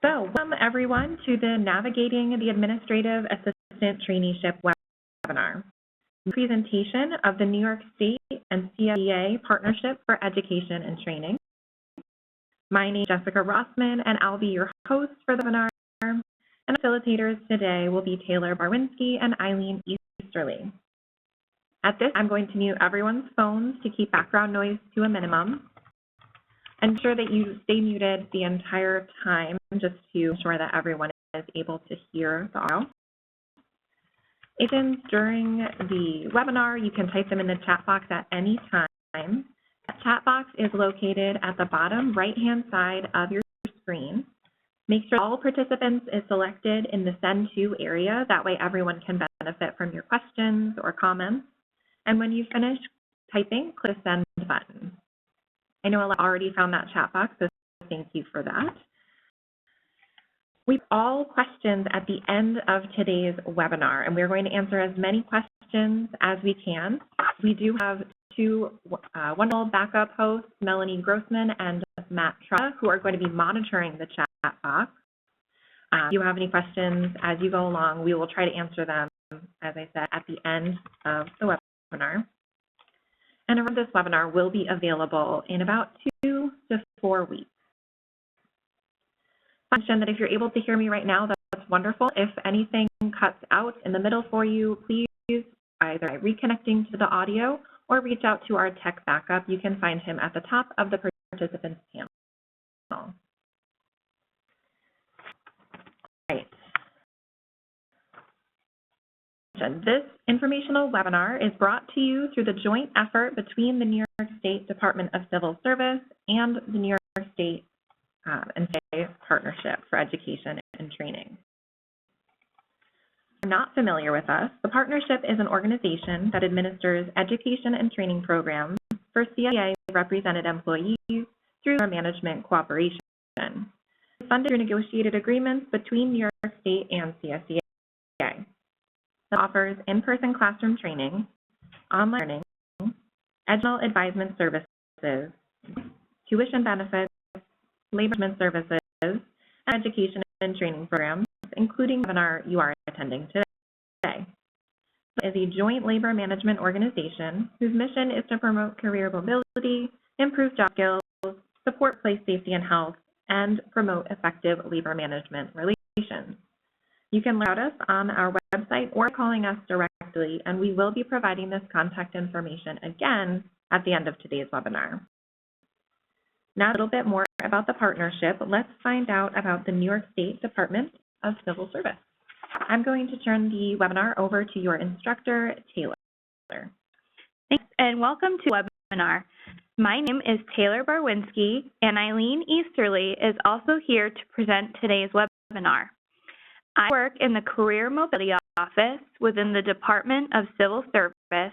So, welcome everyone to the Navigating the Administrative Assistant Traineeship webinar, presentation of the New York State and CSEA Partnership for Education and Training. My name is Jessica Rossman, and I'll be your host for the webinar. And facilitators today will be Taylor Barwinski and Eileen Easterly. At this, I'm going to mute everyone's phones to keep background noise to a minimum. Ensure that you stay muted the entire time just to ensure that everyone is able to hear the audio. Questions during the webinar, you can type them in the chat box at any time. That chat box is located at the bottom right-hand side of your screen. Make sure all participants is selected in the Send To area. That way everyone can benefit from your questions or comments. And when you finish typing, click the Send button. I know a lot already found that chat box, so thank you for that. We have all questions at the end of today's webinar, and we're going to answer as many questions as we can. We do have two wonderful backup hosts, Melanie Grossman and Matt Trutta, who are going to be monitoring the chat box. If you have any questions as you go along, we will try to answer them, as I said, at the end of the webinar. And this webinar will be available in about 2 to 4 weeks. Mention that if you're able to hear me right now, that's wonderful. If anything cuts out in the middle for you, please either by reconnecting to the audio or reach out to our tech backup. You can find him at the top of the participants panel. Right. This informational webinar is brought to you through the joint effort between the New York State Department of Civil Service and the New York State and CSEA Partnership for Education and Training. If you're not familiar with us, the partnership is an organization that administers education and training programs for CSEA represented employees through our management cooperation. It's funded through negotiated agreements between New York State and CSEA. That offers in-person classroom training, online learning, educational advisement services, tuition benefits, labor management services, and education and training programs, including the webinar you are attending today. It is a joint labor management organization whose mission is to promote career mobility, improve job skills, support workplace safety and health, and promote effective labor management relations. You can learn about us on our website or calling us directly, and we will be providing this contact information again at the end of today's webinar. Now a little bit more about the partnership. Let's find out about the New York State Department of Civil Service. I'm going to turn the webinar over to your instructor, Taylor. Thanks, and welcome to the webinar. My name is Taylor Barwinski, and Eileen Easterly is also here to present today's webinar. I work in the Career Mobility Office within the Department of Civil Service.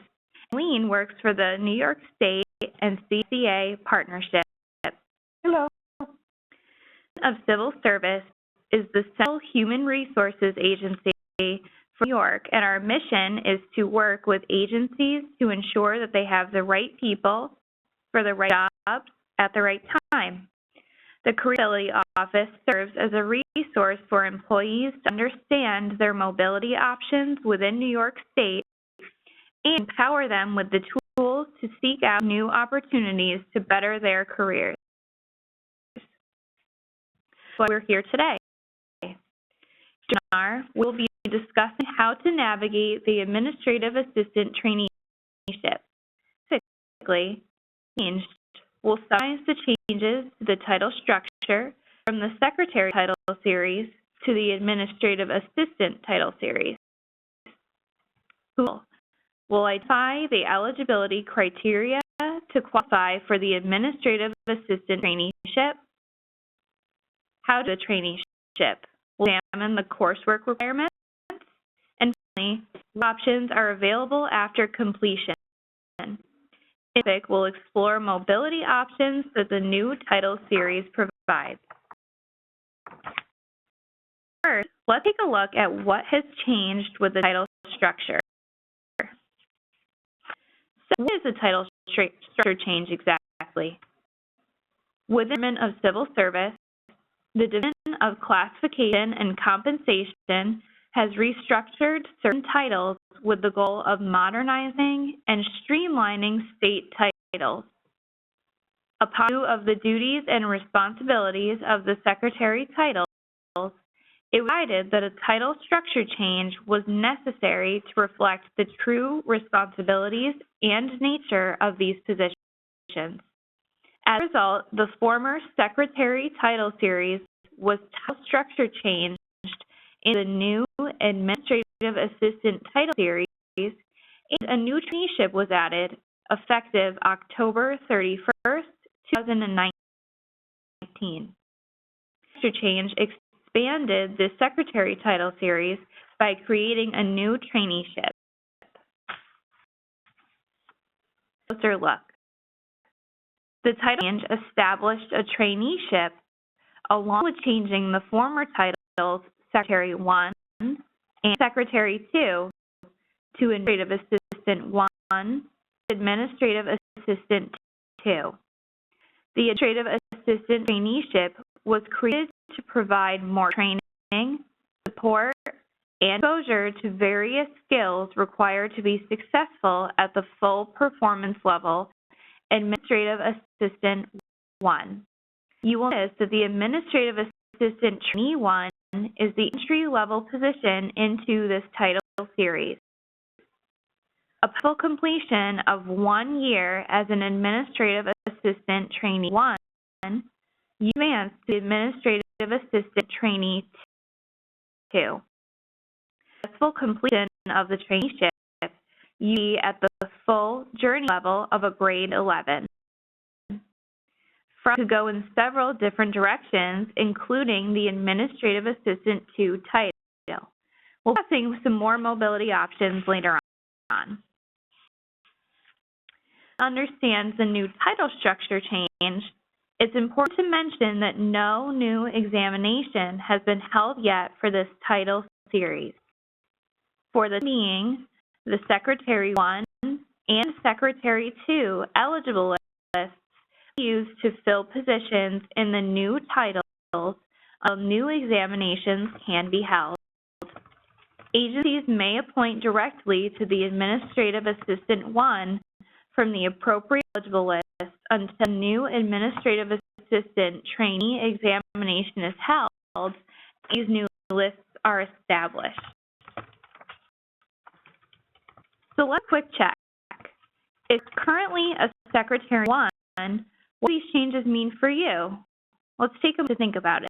Eileen works for the New York State and CSEA Partnership. Hello. Of Civil Service is the Central Human Resources Agency for New York, and our mission is to work with agencies to ensure that they have the right people for the right jobs at the right time. The Career Mobility Office serves as a resource for employees to understand their mobility options within New York State and empower them with the tools to seek out new opportunities to better their careers. So we're here today. We'll be discussing how to navigate the Administrative Assistant Traineeship. Specifically, we'll summarize the changes to the title structure from the Secretary Title Series to the Administrative Assistant Title Series. We'll identify the eligibility criteria to qualify for the Administrative Assistant Traineeship, how to do the traineeship. We'll examine the coursework requirements, and finally, what options are available after completion. We'll explore mobility options that the new title series provides. First, let's take a look at what has changed with the title structure. So what is the title structure change exactly? Within the Department of Civil Service, The Division of Classification and Compensation has restructured certain titles with the goal of modernizing and streamlining state titles. Upon review of the duties and responsibilities of the secretary titles, it was decided that a title structure change was necessary to reflect the true responsibilities and nature of these positions. As a result, the former secretary title series was title structure changed into the new administrative assistant title series, and a new traineeship was added effective October 31st, 2019. The change expanded the secretary title series by creating a new traineeship. Closer look. The title change established a traineeship along with changing the former titles Secretary 1 and Secretary 2 to Administrative Assistant 1, Administrative Assistant 2. The Administrative Assistant traineeship was created to provide more training, support, and exposure to various skills required to be successful at the full performance level Administrative Assistant 1. You will notice that the Administrative Assistant Trainee 1 is the entry-level position into this title series. Upon completion of 1 year as an Administrative Assistant Trainee 1, you advance to the Administrative Assistant Trainee 2. Successful completion of the traineeship, you be at the full journey level of a grade 11. To go in several different directions, including the Administrative Assistant 2 title. We'll be discussing some more mobility options later on. To understand the new title structure change, it's important to mention that no new examination has been held yet for this title series. For the time being, the Secretary 1 and Secretary 2 eligible lists used to fill positions in the new titles until new examinations can be held. Agencies may appoint directly to the Administrative Assistant 1 from the appropriate eligible list until new Administrative Assistant Trainee examination is held. These new lists are established. So let's quick check. If currently a Secretary 1, what do these changes mean for you? Let's take a moment to think about it.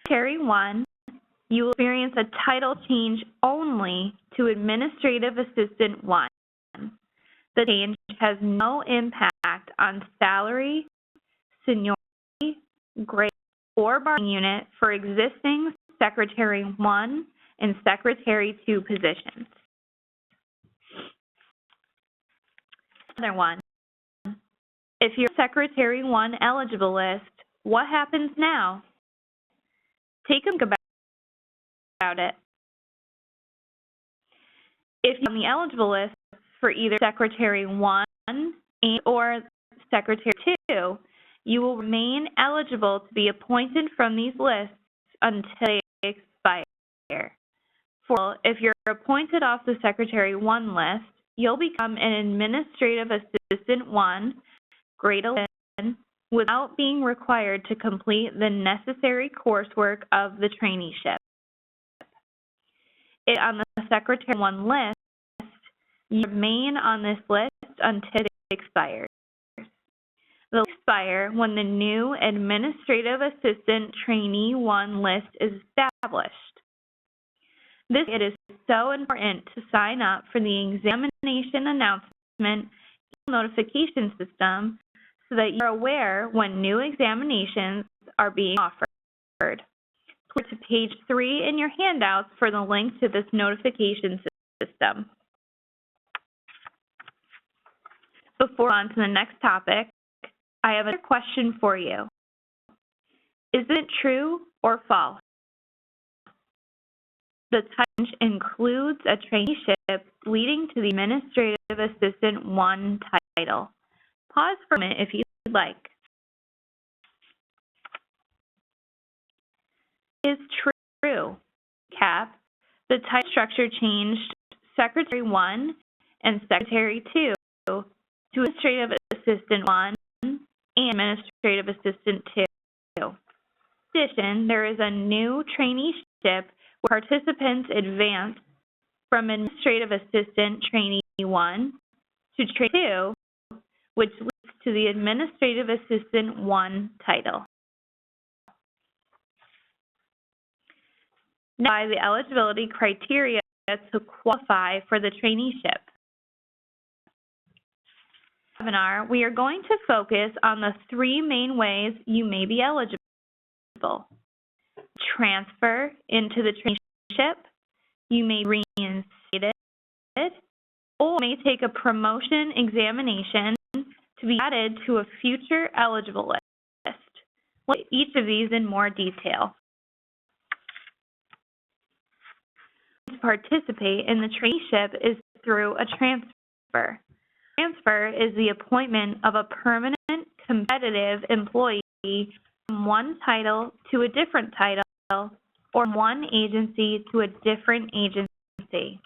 Secretary 1, you will experience a title change only to Administrative Assistant 1. The change has no impact on salary, seniority, grade, or bargaining unit for existing Secretary 1 and Secretary 2 positions. Another one. If you're Secretary 1 eligible list, what happens now? Take a think about it. If you're on the eligible list for either Secretary 1 and or Secretary 2, you will remain eligible to be appointed from these lists until they expire. For if you're appointed off the Secretary 1 list, you'll become an Administrative Assistant 1, grade 11, without being required to complete the necessary coursework of the traineeship. If on the Secretary 1 list, you remain on this list until it expires. They'll expire when the new Administrative Assistant Trainee 1 list is established. It is so important to sign up for the examination announcement notification system so that you're aware when new examinations are being offered. Please to page 3 in your handouts for the link to this notification system. Before on to the next topic, I have a question for you. Is it true or false? The title includes a traineeship leading to the Administrative Assistant 1 title. Pause for a minute if you'd like. is true. Cap, the title structure changed Secretary 1 and Secretary 2 to Administrative Assistant 1 and Administrative Assistant 2. In addition, there is a new traineeship where participants advance from Administrative Assistant Trainee 1 to Trainee 2, which leads to the Administrative Assistant 1 title. Now, the eligibility criteria to qualify for the traineeship. In this webinar, we are going to focus on the three main ways you may be eligible. Transfer into the traineeship, you may be reinstated, or may take a promotion examination to be added to a future eligible list. We'll look at each of these in more detail. To participate in the traineeship is through a transfer. Transfer is the appointment of a permanent competitive employee from one title to a different title or from one agency to a different agency.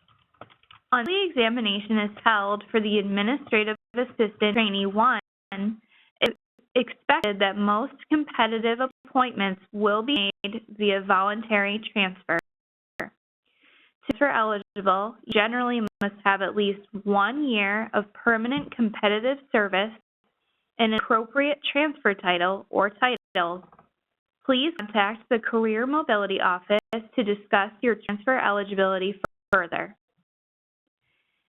Once the examination is held for the Administrative Assistant Trainee 1, it's expected that most competitive appointments will be made via voluntary transfer. To transfer eligible, you generally must have at least 1 year of permanent competitive service and an appropriate transfer title or titles. Please contact the Career Mobility Office to discuss your transfer eligibility further.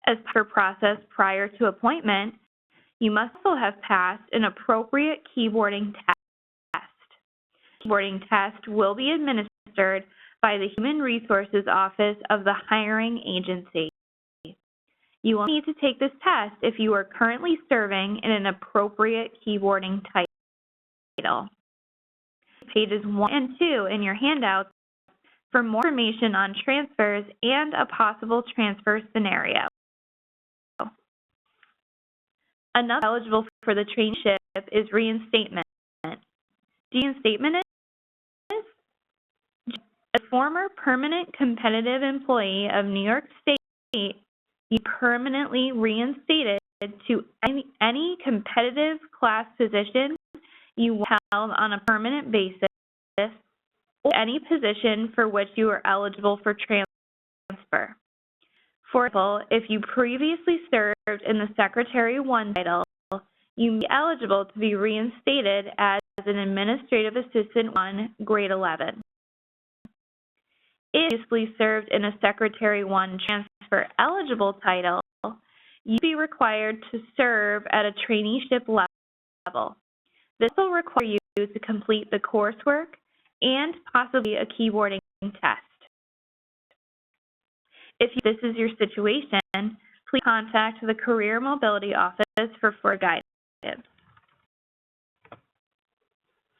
As part of the process prior to appointment, you must also have passed an appropriate keyboarding test. The keyboarding test will be administered by the Human Resources Office of the hiring agency. You will need to take this test if you are currently serving in an appropriate keyboarding title. Pages 1 and 2 in your handouts for more information on transfers and a possible transfer scenario. Another eligible for the traineeship is reinstatement. Do you know what reinstatement is? A former permanent competitive employee of New York State, you permanently reinstated to any competitive class position you held on a permanent basis or any position for which you are eligible for transfer. For example, if you previously served in the Secretary 1 title, you may be eligible to be reinstated as an Administrative Assistant 1, grade 11. If you previously served in a Secretary 1 transfer eligible title, you'd be required to serve at a traineeship level. This will require you to complete the coursework and possibly a keyboarding test. If this is your situation, please contact the Career Mobility Office for further guidance.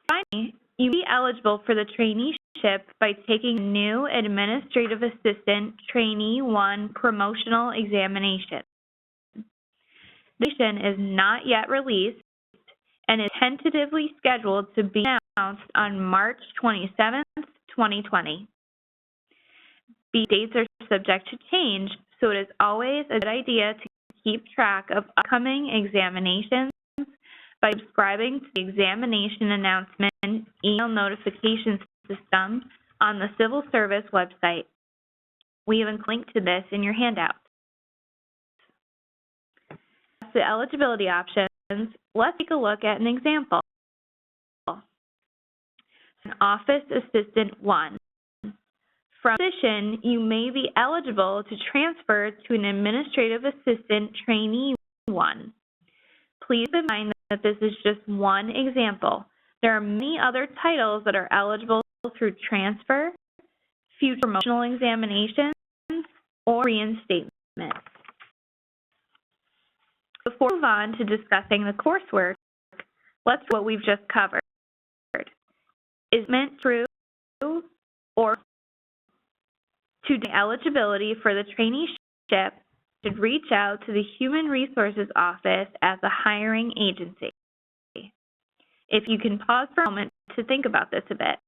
Finally, you may be eligible for the traineeship by taking a new Administrative Assistant Trainee 1 promotional examination. The examination is not yet released and is tentatively scheduled to be announced on March 27, 2020. These dates are subject to change, so it is always a good idea to keep track of upcoming examinations by subscribing to the examination announcement email notification system on the Civil Service website. We have a link to this in your handout. As to eligibility options, let's take a look at an example. An Office Assistant 1. From position, you may be eligible to transfer to an Administrative Assistant Trainee 1. Please keep in mind that this is just one example. There are many other titles that are eligible through transfer, future promotional examinations, or reinstatement. Before we move on to discussing the coursework, let's do what we've just covered. Is meant through or to gain eligibility for the traineeship, should reach out to the Human Resources Office as a hiring agency. If you can pause for a moment to think about this a bit.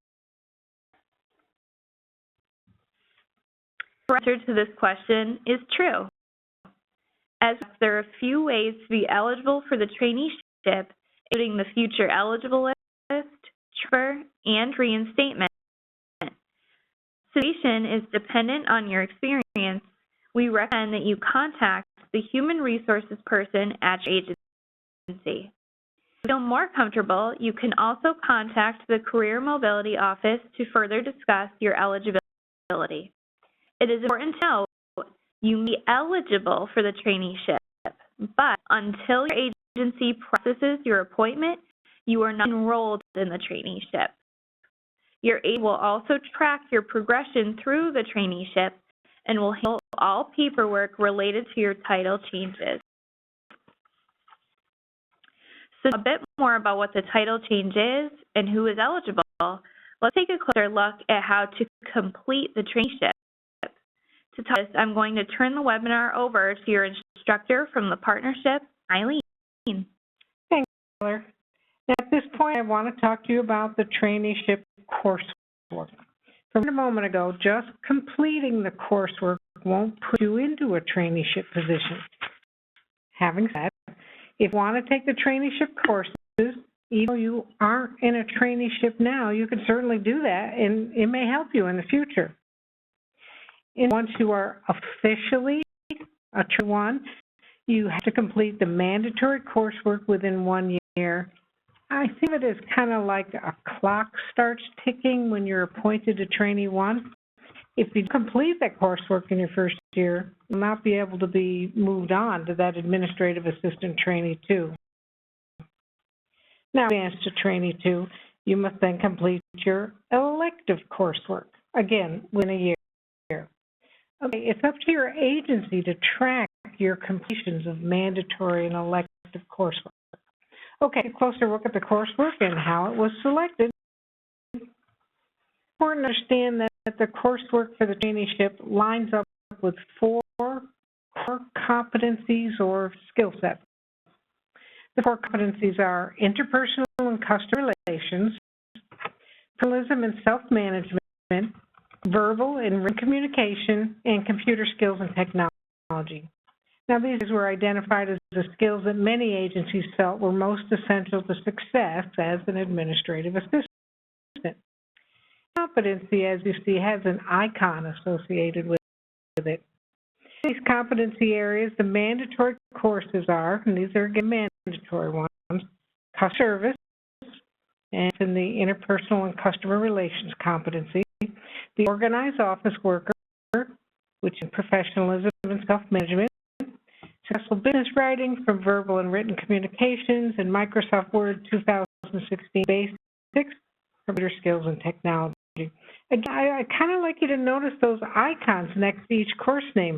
answer to this question is true. As there are a few ways to be eligible for the traineeship, including the future eligible list, transfer, and reinstatement. Situation is dependent on your experience. We recommend that you contact the human resources person at your agency. If you feel more comfortable, you can also contact the Career Mobility Office to further discuss your eligibility. It is important to note you may be eligible for the traineeship, but until your agency processes your appointment, you are not enrolled in the traineeship. Your agency will also track your progression through the traineeship and will handle all paperwork related to your title changes. So a bit more about what the title change is and who is eligible, let's take a closer look at how to complete the traineeship. To tell us, I'm going to turn the webinar over to your instructor from the partnership, Eileen. Thanks, Taylor. At this point, I want to talk to you about the traineeship coursework. From a moment ago, just completing the coursework won't put you into a traineeship position. Having said, if you want to take the traineeship courses, even though you aren't in a traineeship now, you can certainly do that, and it may help you in the future. And once you are officially a Trainee 1, you have to complete the mandatory coursework within 1 year. I think of it as kind of like a clock starts ticking when you're appointed to Trainee 1. If you complete that coursework in your first year, you'll not be able to be moved on to that administrative assistant Trainee 2. Now, advance to Trainee 2, you must then complete your elective coursework, again, within a year. Okay, it's up to your agency to track your completions of mandatory and elective coursework. Okay, a closer look at the coursework and how it was selected. It's important to understand that the coursework for the traineeship lines up with 4 core competencies or skill sets. The 4 competencies are interpersonal and customer relations, journalism and self-management, verbal and written communication, and computer skills and technology. Now, these were identified as the skills that many agencies felt were most essential to success as an administrative assistant. Competency, as you see, has an icon associated with it. These competency areas, the mandatory courses are, and these are again mandatory ones, customer service, and in the interpersonal and customer relations competency, the organized office worker, which is professionalism and self-management, successful business writing from verbal and written communications, and Microsoft Word 2016 basics, computer skills and technology. Again, I kind of like you to notice those icons next to each course name.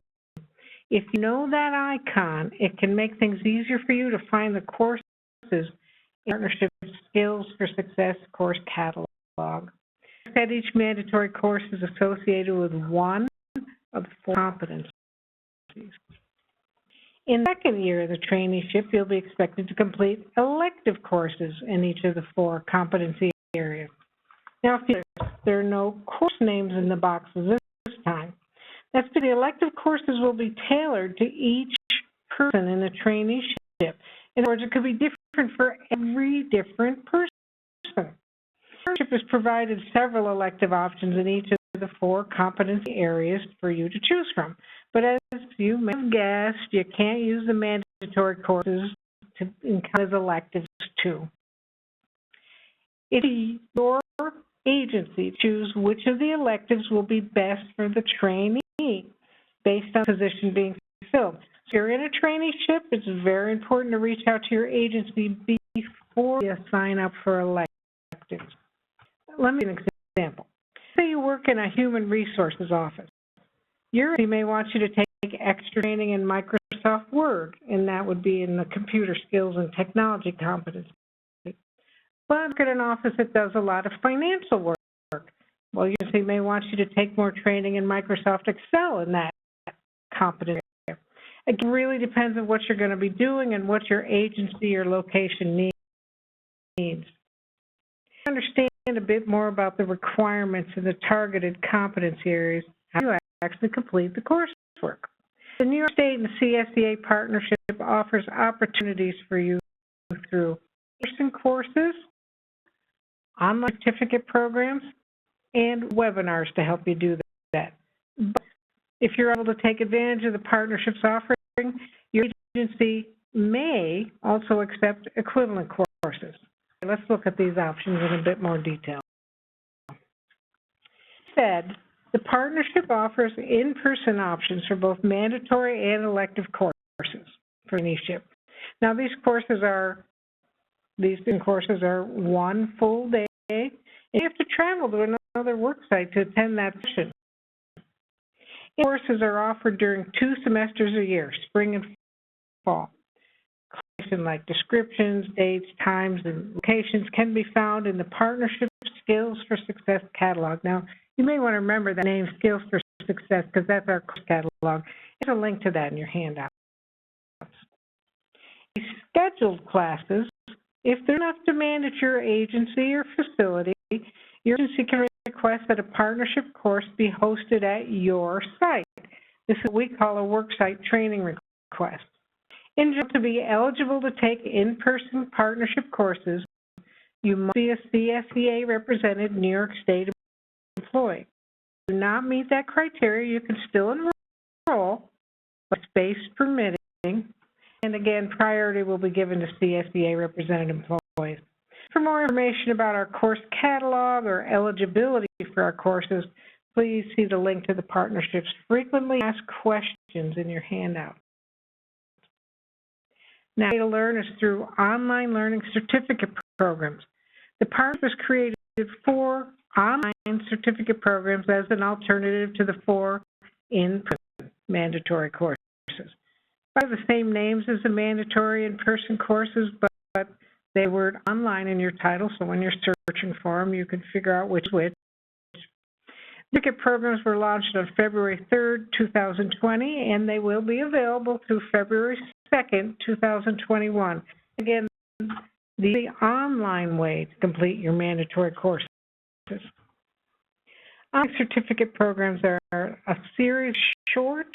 If you know that icon, it can make things easier for you to find the courses in Partnership Skills for Success course catalog. That each mandatory course is associated with one of the 4 competencies. In the second year of the traineeship, you'll be expected to complete elective courses in each of the 4 competency areas. Now, there are no course names in the boxes this time. That's because the elective courses will be tailored to each person in the traineeship. In other words, it could be different for every different person. Partnership has provided several elective options in each of the 4 competency areas for you to choose from. But as you may have guessed, you can't use the mandatory courses to count as electives too. It is your agency to choose which of the electives will be best for the trainee based on the position being filled. So if you're in a traineeship, it's very important to reach out to your agency before you sign up for electives. Let me give you an example. Say you work in a human resources office. Your agency may want you to take extra training in Microsoft Word, and that would be in the computer skills and technology competency. But look at an office that does a lot of financial work. Well, your agency may want you to take more training in Microsoft Excel in that competency area. It really depends on what you're going to be doing and what your agency or location needs. Understand a bit more about the requirements and the targeted competency areas. How do you actually complete the coursework. The New York State and CSEA partnership offers opportunities for you through in-person courses, online certificate programs, and webinars to help you do that. But if you're able to take advantage of the partnership's offering, your agency may also accept equivalent courses. Let's look at these options in a bit more detail. Instead, the partnership offers in-person options for both mandatory and elective courses for Traineeship. Now, these courses are one full day, and you have to travel to another work site to attend that session. Courses are offered during 2 semesters a year, spring and fall. Like descriptions, dates, times, and locations can be found in the Partnership Skills for Success catalog. Now, you may want to remember that name, Skills for Success, because that's our course catalog. There's a link to that in your handout. Scheduled classes, if they're enough demand at your agency or facility, your agency can request that a partnership course be hosted at your site. This is what we call a worksite training request. In order to be eligible to take in-person partnership courses, you must be a CSEA represented New York State employee. If you do not meet that criteria, you can still enroll, but space permitting. And again, priority will be given to CSEA represented employees. For more information about our course catalog or eligibility for our courses, please see the link to the partnership's frequently asked questions in your handout. Now, to learn is through online learning certificate programs. The partnership was created 4 online certificate programs as an alternative to the 4 in-person mandatory courses. By the same names as the mandatory in-person courses, but they were online in your title, so when you're searching for them, you can figure out which. Certificate programs were launched on February 3rd, 2020, and they will be available through February 2nd, 2021. Again, the online way to complete your mandatory courses. Online certificate programs are a series of short,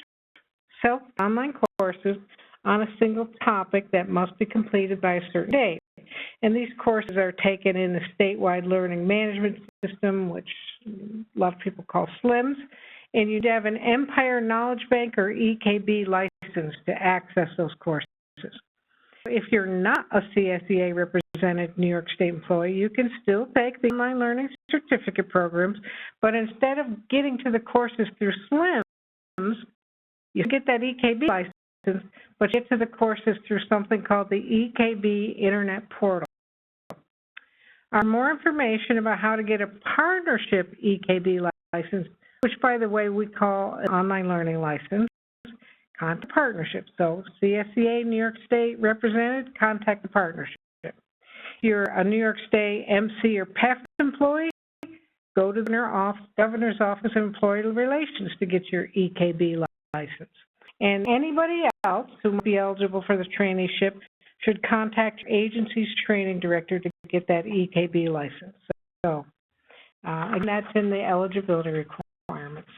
online courses on a single topic that must be completed by a certain date. And these courses are taken in the statewide learning management system, which a lot of people call SLIMS, and you'd have an Empire Knowledge Bank or EKB license to access those courses. If you're not a CSEA represented New York State employee, you can still take the online learning certificate programs, but instead of getting to the courses through SLIMS, you get that EKB license, but get to the courses through something called the EKB Internet Portal. More information about how to get a partnership EKB license, which, by the way, we call an online learning license, contact the partnership. So CSEA New York State represented, contact the partnership. If you're a New York State MC or PEF employee, go to the Governor's Office of Employee Relations to get your EKB license. And anybody else who might be eligible for the traineeship should contact your agency's training director to get that EKB license. And that's in the eligibility requirements.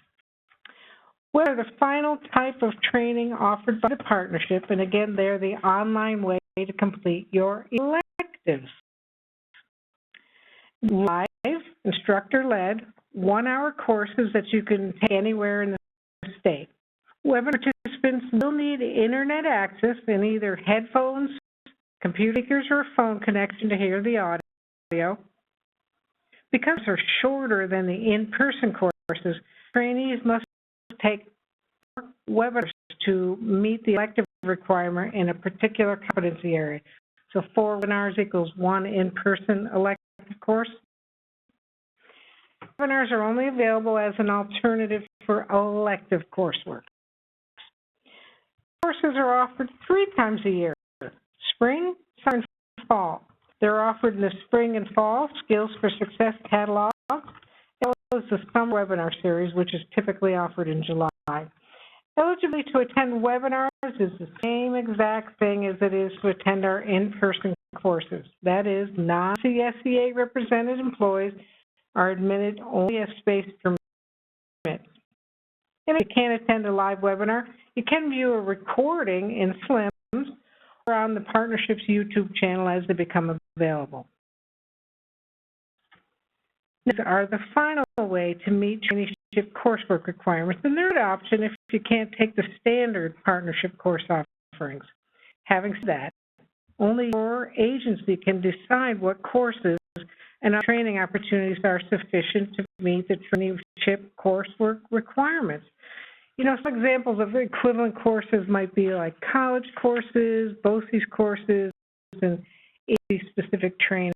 What are the final type of training offered by the partnership? And again, they're the online way to complete your electives. Live, instructor-led, 1-hour courses that you can take anywhere in the state. Webinar participants will need internet access and either headphones, computer speakers, or a phone connection to hear the audio. Because they're shorter than the in-person courses, trainees must take webinars to meet the elective requirement in a particular competency area. So 4 webinars equals 1 in-person elective course. Webinars are only available as an alternative for elective coursework. Courses are offered 3 times a year, spring, summer, and fall. They're offered in the spring and fall Skills for Success catalog, as well as the summer webinar series, which is typically offered in July. Eligibility to attend webinars is the same exact thing as it is to attend our in-person courses. That is, non-CSEA represented employees are admitted only as space permits. And if you can't attend a live webinar, you can view a recording in Slims or on the partnership's YouTube channel as they become available. These are the final way to meet traineeship coursework requirements. The third option if you can't take the standard partnership course offerings. Having said that, only your agency can decide what courses and training opportunities are sufficient to meet the traineeship coursework requirements. You know, some examples of equivalent courses might be like college courses, BOCES courses, and specific training.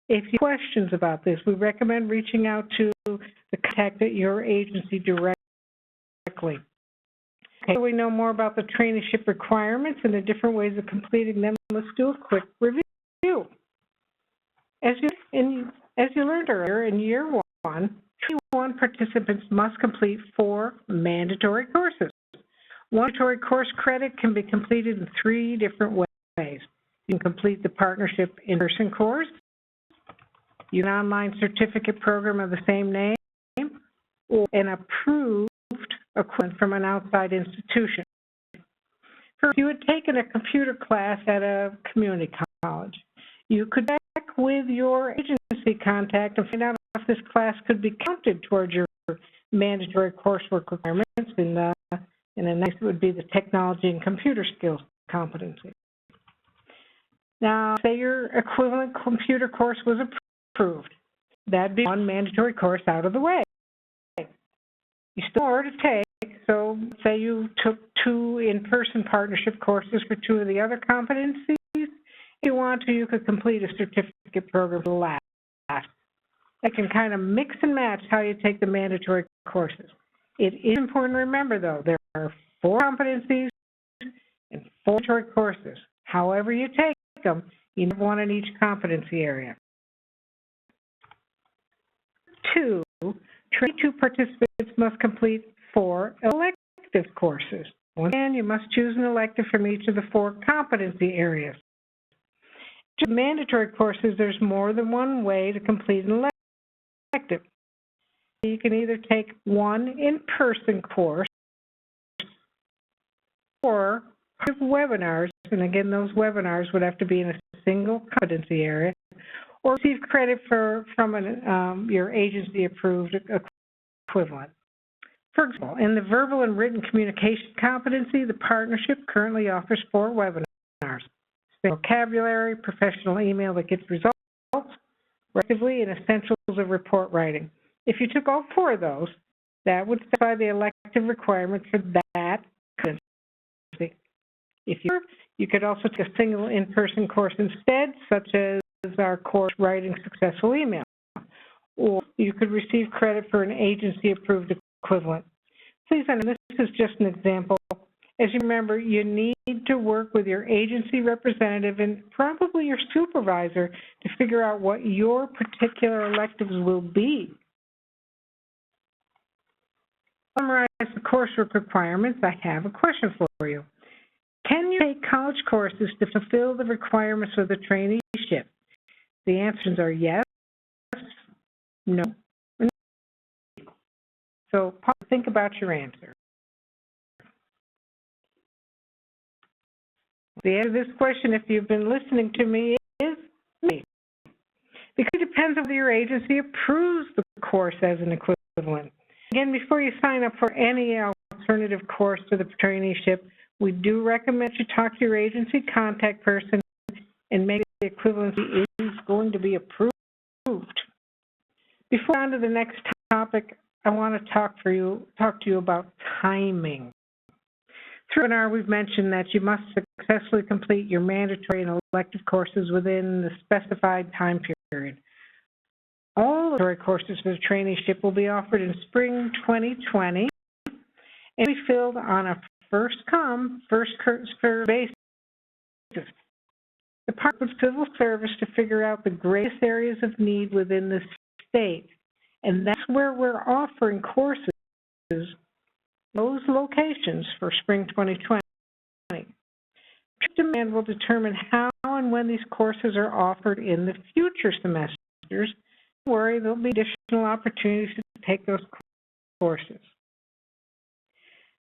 If you have questions about this, we recommend reaching out to the contact at your agency directly. Okay, so we know more about the traineeship requirements and the different ways of completing them. Let's do a quick review. As you learned earlier, in year one, Trainee 1 participants must complete 4 mandatory courses. One mandatory course credit can be completed in 3 different ways. You can complete the partnership in-person course, use an online certificate program of the same name, or an approved equivalent from an outside institution. If you had taken a computer class at a community college, you could check with your agency contact and find out if this class could be counted towards your mandatory coursework requirements, and the next would be the technology and computer skills competency. Now, say your equivalent computer course was approved. That'd be one mandatory course out of the way. You still have more to take, so say you took 2 in-person partnership courses for 2 of the other competencies. If you want to, you could complete a certificate program for the last. That can kind of mix and match how you take the mandatory courses. It is important to remember, though, there are 4 competencies and 4 mandatory courses. However you take them, you need one in each competency area. 2, Trainee 2 participants must complete 4 elective courses. Once again, you must choose an elective from each of the 4 competency areas. To mandatory courses, there's more than one way to complete an elective. You can either take one in-person course or webinars, and again, those webinars would have to be in a single competency area, or receive credit from your agency-approved equivalent. For example, in the verbal and written communication competency, the partnership currently offers 4 webinars: vocabulary, professional email that gets results, respectively, and essentials of report writing. If you took all 4 of those, that would satisfy the elective requirement for that competency. If you could also take a single in-person course instead, such as our course Writing Successful Email, or you could receive credit for an agency-approved equivalent. Please understand, this is just an example. As you remember, you need to work with your agency representative and probably your supervisor to figure out what your particular electives will be. To summarize the coursework requirements, I have a question for you. Can you take college courses to fulfill the requirements of the traineeship? The answers are yes, no, and no. So think about your answer. The answer to this question, if you've been listening to me, is me. Because it depends on whether your agency approves the course as an equivalent. Again, before you sign up for any alternative course to the traineeship, we do recommend you talk to your agency contact person and make the equivalency is going to be approved. Before on to the next topic, I want to talk to you about timing. Through the webinar, we've mentioned that you must successfully complete your mandatory and elective courses within the specified time period. All mandatory courses for the traineeship will be offered in spring 2020 and be filled on a first-come, first-served basis. The Department of Civil Service to figure out the greatest areas of need within the state, and that's where we're offering courses, those locations for spring 2020. Demand will determine how and when these courses are offered in the future semesters. Don't worry, there'll be additional opportunities to take those courses.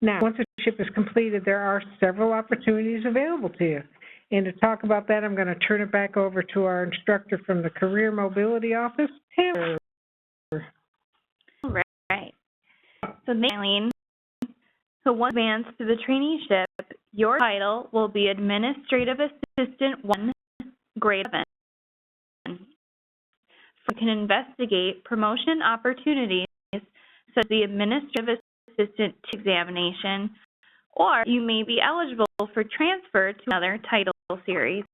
Now, once a traineeship is completed, there are several opportunities available to you. And to talk about that, I'm going to turn it back over to our instructor from the Career Mobility Office, Taylor. All right. So, Eileen, so once advanced to the traineeship, your title will be Administrative Assistant 1, grade 7. You can investigate promotion opportunities such as the Administrative Assistant 2 examination, or you may be eligible for transfer to another title series.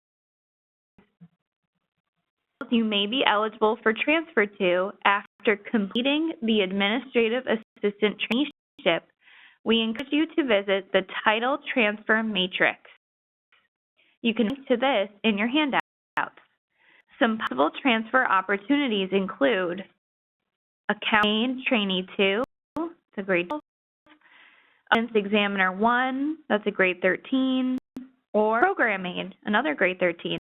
You may be eligible for transfer to after completing the Administrative Assistant Traineeship. We encourage you to visit the Title Transfer Matrix. You can link to this in your handouts. Some possible transfer opportunities include Accounting Trainee 2, that's a grade 12, Science Examiner 1, that's a grade 13, or Programming, another grade 13.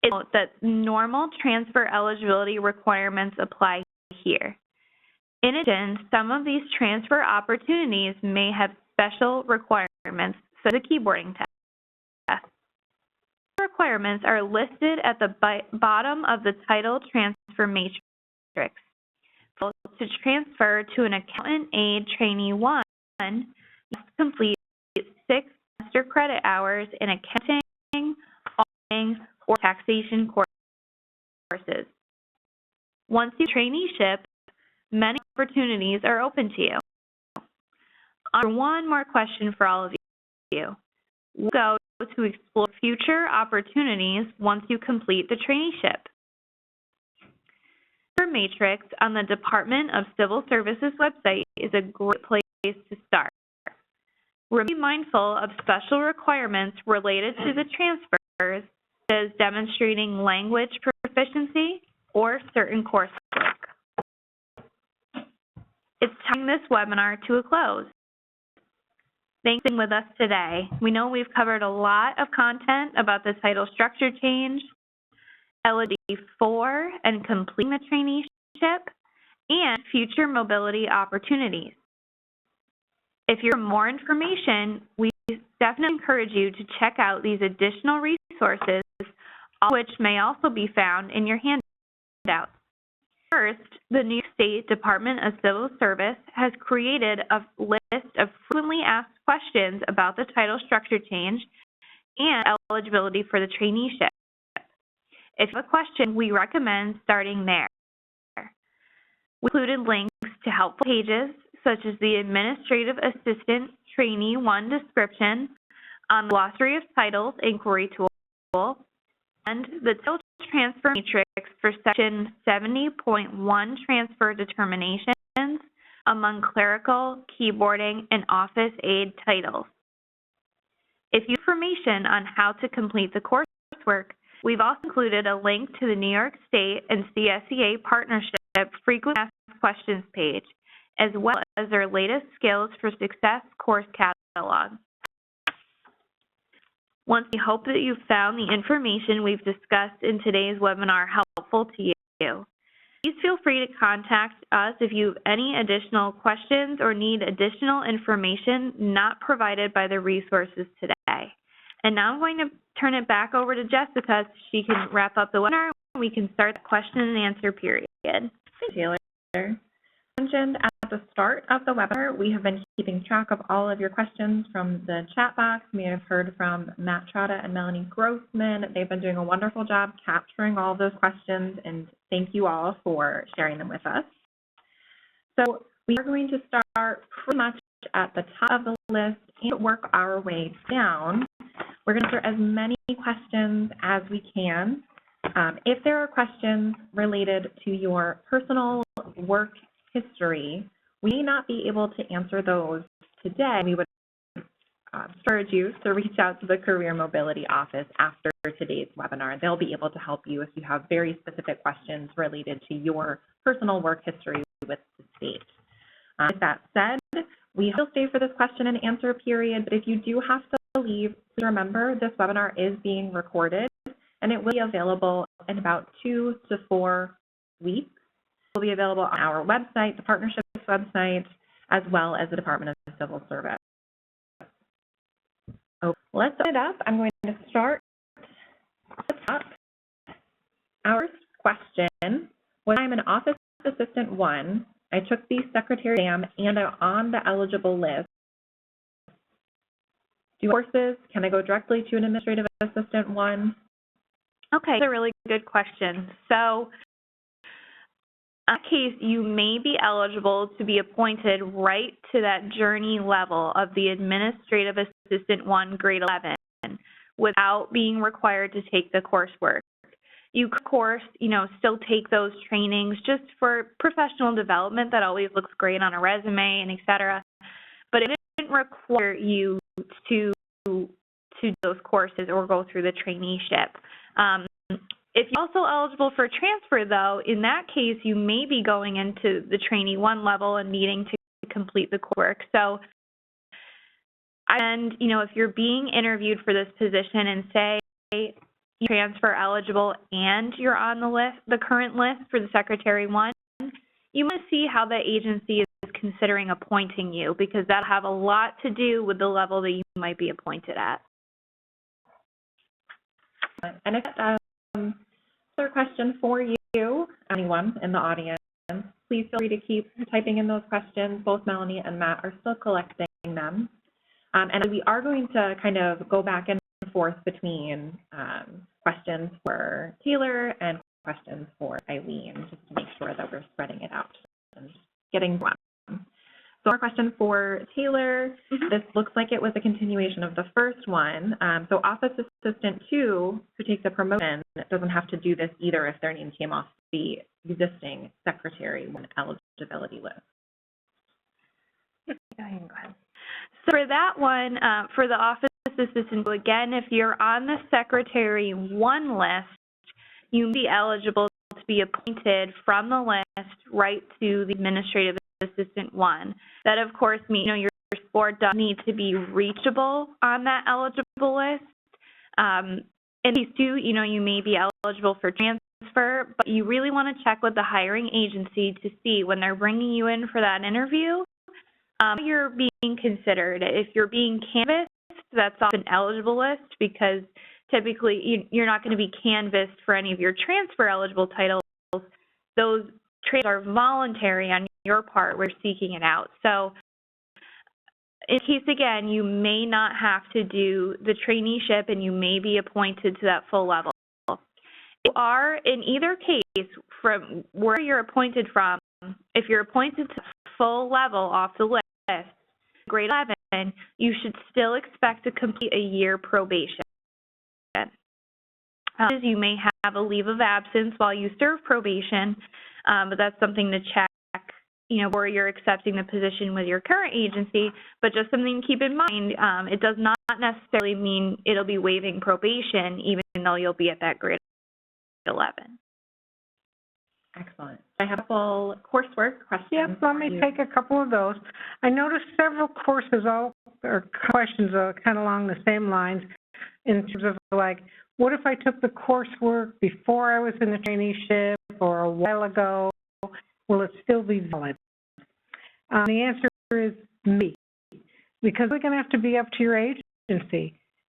Note that normal transfer eligibility requirements apply here. In addition, some of these transfer opportunities may have special requirements, such as a keyboarding test. Requirements are listed at the bottom of the title transfer matrix. To transfer to an accountant aide trainee 1, you must complete 6 semester credit hours in accounting, auditing, or taxation courses. Once you traineeship, many opportunities are open to you. One more question for all of you. We'll go to explore future opportunities once you complete the traineeship. The matrix on the Department of Civil Services website is a great place to start. Be mindful of special requirements related to the transfers, such as demonstrating language proficiency or certain coursework. It's time this webinar to a close. Thanks for being with us today. We know we've covered a lot of content about the title structure change, eligibility for and completing the traineeship, and future mobility opportunities. If you want more information, we definitely encourage you to check out these additional resources, all of which may also be found in your handouts. First, the New York State Department of Civil Service has created a list of frequently asked questions about the title structure change and eligibility for the traineeship. If you have a question, we recommend starting there. We included links to helpful pages such as the Administrative Assistant Trainee 1 description on the Glossary of Titles Inquiry Tool and the Title Transfer Matrix for Section 70.1 Transfer Determinations among clerical, keyboarding, and office aide titles. If you have information on how to complete the coursework, we've also included a link to the New York State and CSEA Partnership Frequently Asked Questions page, as well as their latest Skills for Success course catalog. Once we hope that you've found the information we've discussed in today's webinar helpful to you. Please feel free to contact us if you have any additional questions or need additional information not provided by the resources today. And now I'm going to turn it back over to Jessica so she can wrap up the webinar and we can start the question and answer period. Thank you, Taylor. Mentioned at the start of the webinar, we have been keeping track of all of your questions from the chat box. We have heard from Matt Trotta and Melanie Grossman. They've been doing a wonderful job capturing all of those questions, and thank you all for sharing them with us. So we are going to start pretty much at the top of the list and work our way down. We're going to answer as many questions as we can. If there are questions related to your personal work history, we may not be able to answer those today. We would encourage you to reach out to the Career Mobility Office after today's webinar. They'll be able to help you if you have very specific questions related to your personal work history with the state. With that said, we will stay for this question and answer period, but if you do have to leave, please remember this webinar is being recorded and it will be available in about 2 to 4 weeks. It will be available on our website, the partnership's website, as well as the Department of Civil Service. So let's open it up. I'm going to start at the top. Our first question: when I'm an Office Assistant 1, I took the Secretary exam and I'm on the eligible list. Do courses? Can I go directly to an Administrative Assistant 1? Okay, that's a really good question. So in that case, you may be eligible to be appointed right to that journey level of the Administrative Assistant 1, grade 11, without being required to take the coursework. You could, of course, still take those trainings just for professional development. That always looks great on a resume and et cetera. But it didn't require you to do those courses or go through the traineeship. If you're also eligible for transfer, though, in that case, you may be going into the trainee 1 level and needing to complete the coursework. So, if you're being interviewed for this position and say you're transfer eligible and you're on the current list for the Secretary 1, you must see how the agency is considering appointing you, because that'll have a lot to do with the level that you might be appointed at. And if another question for you, anyone in the audience, please feel free to keep typing in those questions. Both Melanie and Matt are still collecting them. And we are going to kind of go back and forth between questions for Taylor and questions for Eileen, just to make sure that we're spreading it out and getting one. So our question for Taylor, this looks like it was a continuation of the first one. So Office Assistant 2, who takes a promotion, doesn't have to do this either if their name came off the existing Secretary 1 eligibility list. So for that one, for the Office Assistant, again, if you're on the Secretary 1 list, you'll be eligible to be appointed from the list right to the Administrative Assistant 1. That, of course, means your board does need to be reachable on that eligible list. In these two, you may be eligible for transfer, but you really want to check with the hiring agency to see when they're bringing you in for that interview, you're being considered. If you're being canvassed, that's off an eligible list, because typically you're not going to be canvassed for any of your transfer eligible titles. Those trades are voluntary on your part. We're seeking it out. So in case, again, you may not have to do the traineeship and you may be appointed to that full level. You are, in either case, from where you're appointed from, if you're appointed to full level off the list, grade 11, you should still expect to complete a year probation. You may have a leave of absence while you serve probation, but that's something to check, where you're accepting the position with your current agency, but just something to keep in mind, it does not necessarily mean it'll be waiving probation, even though you'll be at that grade 11. Excellent. I have a couple coursework questions. Yep, let me take a couple of those. I noticed several courses or questions kind of along the same lines in terms of like, what if I took the coursework before I was in the traineeship or a while ago? Will it still be valid? The answer is me, because it's going to have to be up to your agency.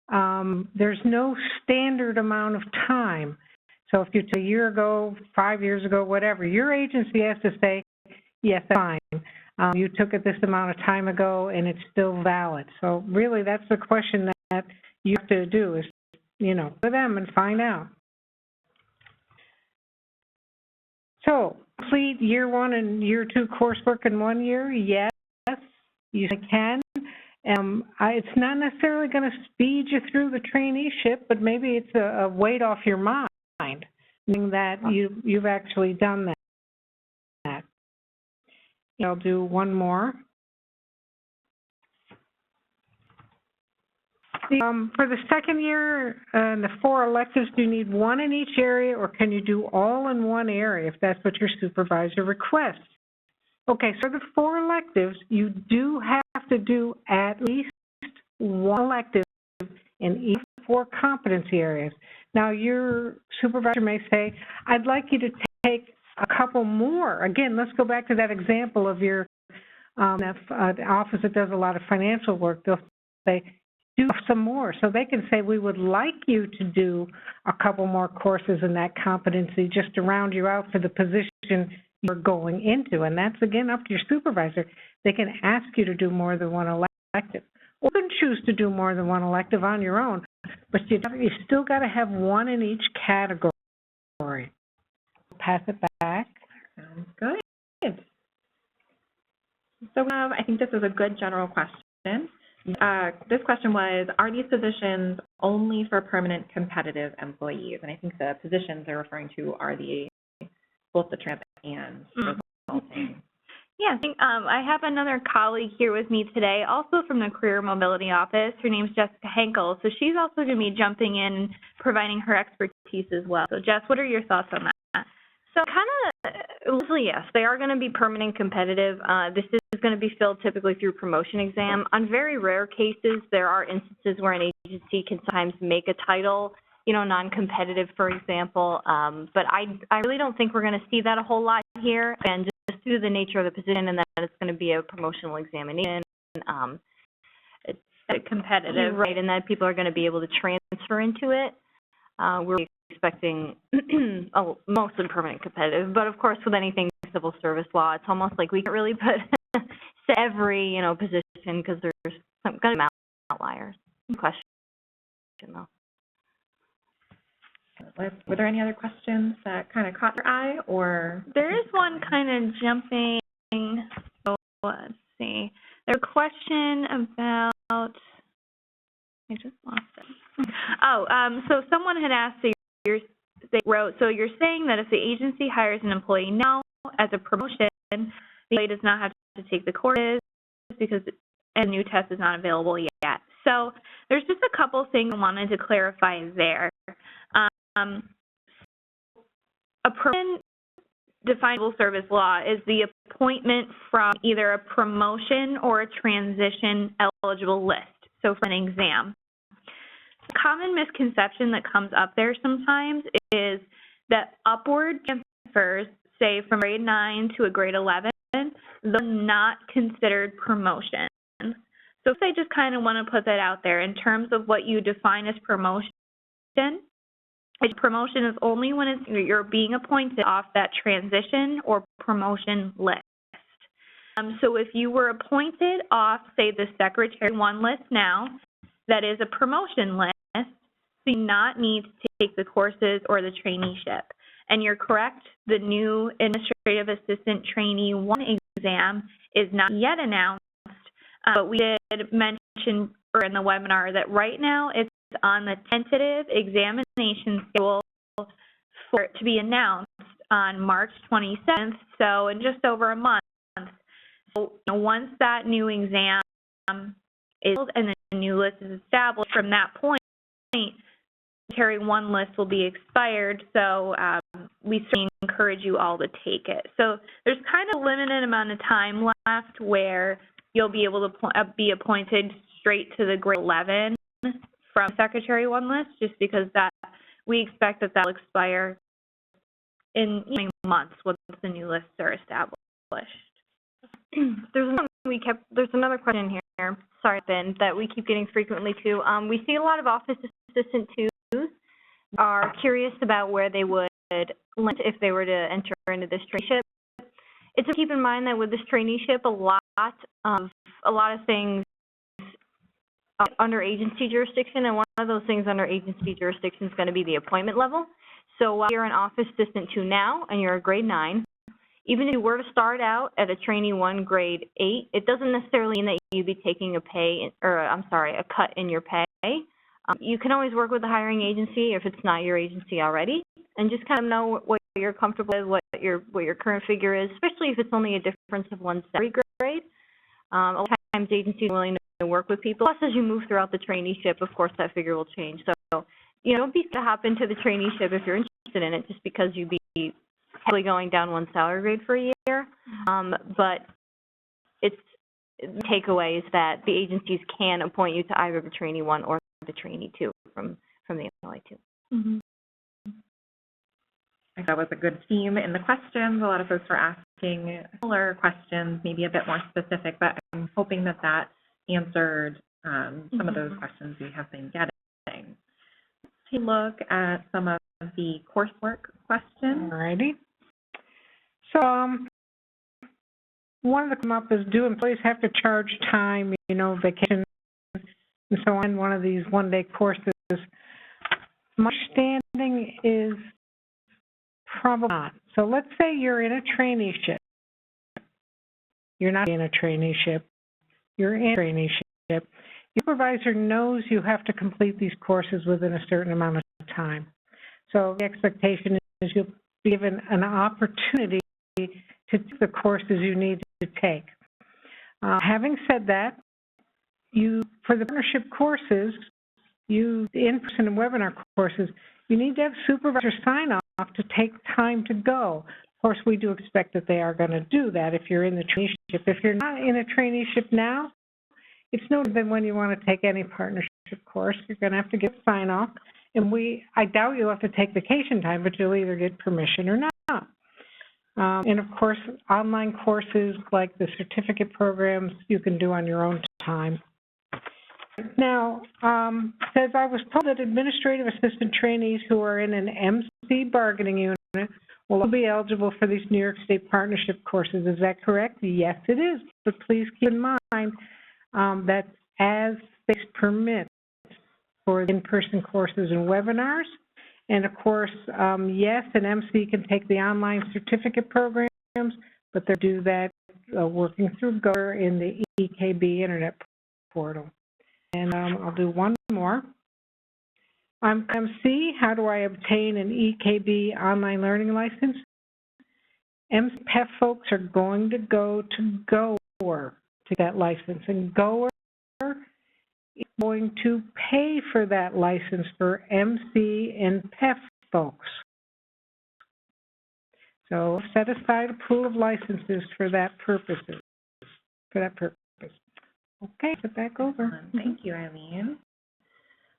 There's no standard amount of time. So if you took a year ago, 5 years ago, whatever, your agency has to say, yes, that's fine. You took it this amount of time ago and it's still valid. So really that's the question that you have to do is, with them and find out. So complete year 1 and year 2 coursework in 1 year? Yes, you can. It's not necessarily going to speed you through the traineeship, but maybe it's a weight off your mind, meaning that you've actually done that. I'll do one more. For the second year and the 4 electives, do you need 1 in each area, or can you do all in one area if that's what your supervisor requests? Okay, so the 4 electives, you do have to do at least 1 elective in each 4 competency areas. Now, your supervisor may say, I'd like you to take a couple more. Again, let's go back to that example of your If the office that does a lot of financial work, they'll say, do some more. So they can say, we would like you to do a couple more courses in that competency just to round you out for the position you're going into. And that's, again, up to your supervisor. They can ask you to do more than one elective. Or you can choose to do more than one elective on your own, but you still got to have one in each category. Pass it back. Sounds good. So I think this is a good general question. This question was, are these positions only for permanent competitive employees? And I think the positions they're referring to are both the trip and consulting. Yeah, I think I have another colleague here with me today, also from the Career Mobility Office. Her name's Jessica Henkel. So she's also going to be jumping in and providing her expertise as well. So Jess, what are your thoughts on that? So kind of, mostly yes, they are going to be permanent competitive. This is going to be filled typically through promotion exam. On very rare cases, there are instances where an agency can sometimes make a title, non-competitive, for example. But I really don't think we're going to see that a whole lot here. And just due to the nature of the position and that it's going to be a promotional examination, it's competitive, right? And that people are going to be able to transfer into it. We're expecting mostly permanent competitive, but of course with anything civil service law, it's almost like we can't really put every position because there's some going to be outliers. Question though. Were there any other questions that kind of caught your eye, or? There is one kind of jumping. So let's see. There's a question about. I just lost it. So someone had asked. They wrote. So you're saying that if the agency hires an employee now as a promotion, the employee does not have to take the courses because a new test is not available yet. So there's just a couple things I wanted to clarify there. A promotion defined civil service law is the appointment from either a promotion or a transition eligible list. So for an exam. A common misconception that comes up there sometimes is that upward transfers, say from grade 9 to a grade 11, they're not considered promotions. So I just kind of want to put that out there in terms of what you define as promotion. A promotion is only when you're being appointed off that transition or promotion list. So if you were appointed off, say, the Secretary 1 list now, that is a promotion list, so you do not need to take the courses or the traineeship. And you're correct, the new Administrative Assistant Trainee 1 exam is not yet announced, but we did mention in the webinar that right now it's on the tentative examination schedule for it to be announced on March 27th, so in just over a month. So once that new exam is and the new list is established, from that point, Secretary 1 list will be expired, so we certainly encourage you all to take it. So there's kind of a limited amount of time left where you'll be able to be appointed straight to the grade 11 from Secretary 1 list, just because that we expect that will expire in months once the new lists are established. There's another question here. Sorry, Ben, that we keep getting frequently too. We see a lot of office assistant twos are curious about where they would land if they were to enter into this traineeship. It's to keep in mind that with this traineeship, a lot of things under agency jurisdiction, and one of those things under agency jurisdiction is going to be the appointment level. So while you're an office assistant 2 now and you're a grade 9, even if you were to start out at a trainee 1 grade 8, it doesn't necessarily mean that you'd be taking a cut in your pay. You can always work with the hiring agency if it's not your agency already, and just kind of know what you're comfortable with, what your current figure is, especially if it's only a difference of 1 salary grade. A lot of times agencies are willing to work with people. Plus, as you move throughout the traineeship, of course, that figure will change. So, don't be to hop into the traineeship if you're interested in it, just because you'd be heavily going down 1 salary grade for a year. But the takeaway is that the agencies can appoint you to either the trainee 1 or the trainee 2 from the MLA 2. Mm-hmm. That was a good theme in the questions. A lot of folks were asking similar questions, maybe a bit more specific, but I'm hoping that that answered some of those questions we have been getting. Let's take a look at some of the coursework questions. Alrighty. So one of the come up is, do employees have to charge time, vacation and so on, one of these one-day courses? My understanding is probably not. So let's say you're in a traineeship. You're not in a traineeship. You're in a traineeship. Your supervisor knows you have to complete these courses within a certain amount of time. So the expectation is you'll be given an opportunity to take the courses you need to take. Having said that, for the partnership courses, in-person and webinar courses, you need to have supervisor sign off to take time to go. Of course, we do expect that they are going to do that if you're in the traineeship. If you're not in a traineeship now, it's no different than when you want to take any partnership course. You're going to have to get sign off, and I doubt you'll have to take vacation time, but you'll either get permission or not. And of course, online courses like the certificate programs you can do on your own time. Now, says I was told that administrative assistant trainees who are in an MC bargaining unit will all be eligible for these New York State partnership courses. Is that correct? Yes, it is. But please keep in mind that as space permits for in-person courses and webinars, and of course, yes, an MC can take the online certificate programs, but they do that working through GOER in the EKB Internet portal. And I'll do one more. I'm MC. How do I obtain an EKB online learning license? MPEF folks are going to go to GOER to get that license, and GOER is going to pay for that license for MC and PEF folks. So set aside a pool of licenses for that purpose. Okay, put back over. Thank you, Eileen.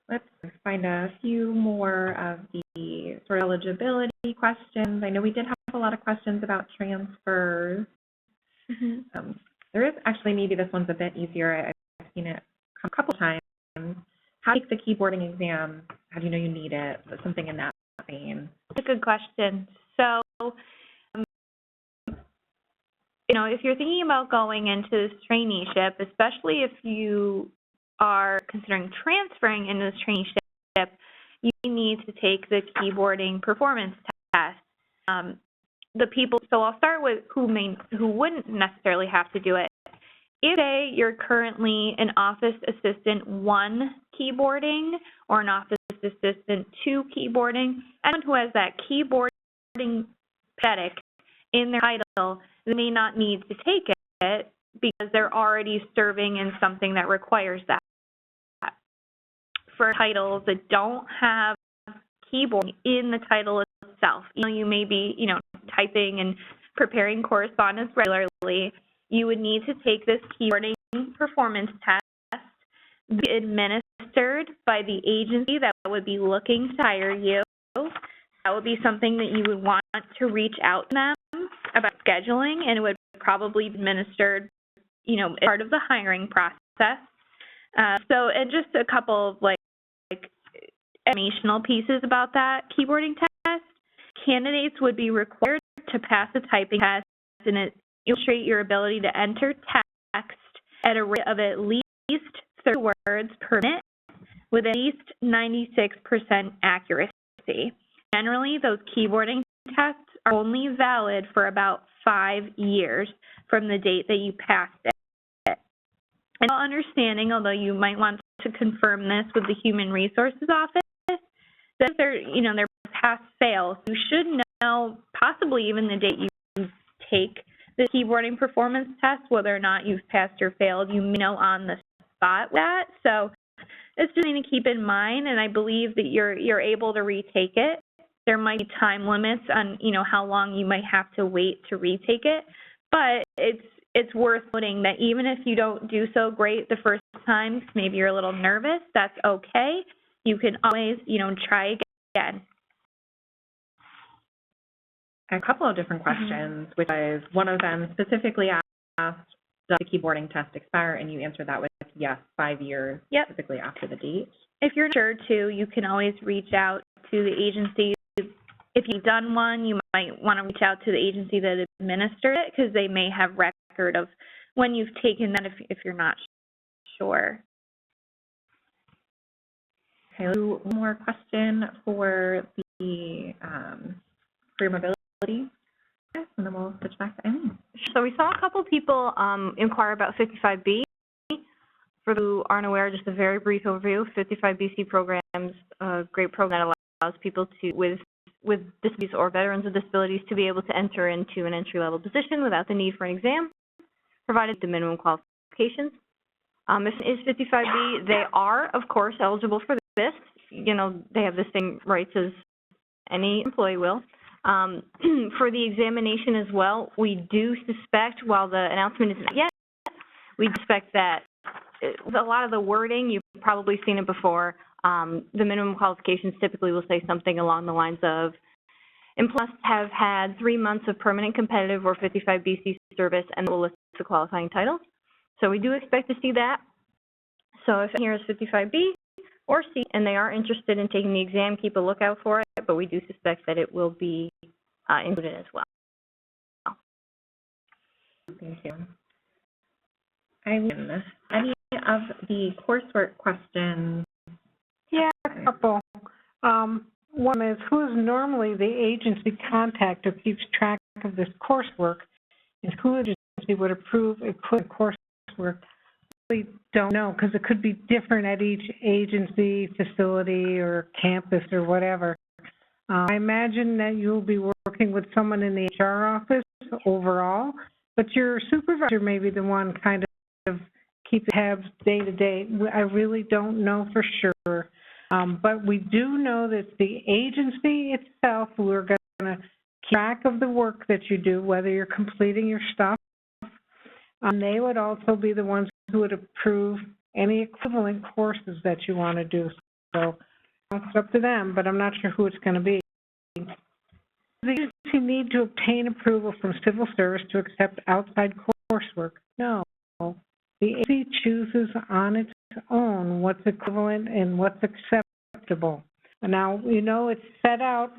Let's find a few more of the sort of eligibility questions. I know we did have a lot of questions about transfers. There is actually, maybe this one's a bit easier. I've seen it a couple of times. How to take the keyboarding exam? How do you know you need it? Something in that vein. That's a good question. So, if you're thinking about going into this traineeship, especially if you are considering transferring into this traineeship, you need to take the keyboarding performance test. So I'll start with who wouldn't necessarily have to do it. If, say, you're currently an Office Assistant 1 keyboarding or an Office Assistant 2 keyboarding, anyone who has that keyboarding pathetic in their title, they may not need to take it because they're already serving in something that requires that. For titles that don't have keyboarding in the title itself, you may be, typing and preparing correspondence regularly, you would need to take this keyboarding performance test, be administered by the agency that would be looking to hire you. That would be something that you would want to reach out to them about scheduling, and it would probably be administered, as part of the hiring process. And just a couple of informational pieces about that keyboarding test. Candidates would be required to pass a typing test and illustrate your ability to enter text at a rate of at least 30 words per minute with at least 96% accuracy. Generally, those keyboarding tests are only valid for about 5 years from the date that you passed it. And understanding, although you might want to confirm this with the Human Resources Office, that they're pass-fail. You should know, possibly even the date you take the keyboarding performance test, whether or not you've passed or failed. You may know on the spot with that. So it's just something to keep in mind, and I believe that you're able to retake it. There might be time limits on, how long you might have to wait to retake it, but it's worth noting that even if you don't do so great the first time, maybe you're a little nervous, that's okay. You can always, try again. a couple of different questions, which is one of them specifically asked, does the keyboarding test expire? And you answered that with yes, 5 years, typically after the date. If you're not sure to, you can always reach out to the agency. If you've done one, you might want to reach out to the agency that administered it because they may have record of when you've taken that if you're not sure. Okay, one more question for the career mobility, and then we'll switch back to Eileen. So we saw a couple people inquire about 55B. For those who aren't aware, just a very brief overview. 55BC programs, a great program that allows people to, with disabilities or veterans with disabilities, to be able to enter into an entry-level position without the need for an exam, provided the minimum qualifications. If it is 55B, they are, of course, eligible for this. You know, they have the same rights as any employee will. For the examination as well, we do suspect, while the announcement isn't yet, we suspect that a lot of the wording, you've probably seen it before, the minimum qualifications typically will say something along the lines of, employees have had 3 months of permanent competitive or 55BC service, and we'll list the qualifying titles. So we do expect to see that. So if here is 55B or C, and they are interested in taking the exam, keep a lookout for it, but we do suspect that it will be included as well. Thank you. Eileen, any of the coursework questions? Yeah, a couple. One is, who is normally the agency contact who keeps track of this coursework, and who agency would approve equivalent coursework? We don't know, because it could be different at each agency, facility, or campus, or whatever. I imagine that you'll be working with someone in the HR office overall, but your supervisor may be the one kind of keep tabs day to day. I really don't know for sure, but we do know that the agency itself, we're going to keep track of the work that you do, whether you're completing your stuff. They would also be the ones who would approve any equivalent courses that you want to do. So it's up to them, but I'm not sure who it's going to be. The agency need to obtain approval from civil service to accept outside coursework. No. The agency chooses on its own what's equivalent and what's acceptable. Now, you know, it's set out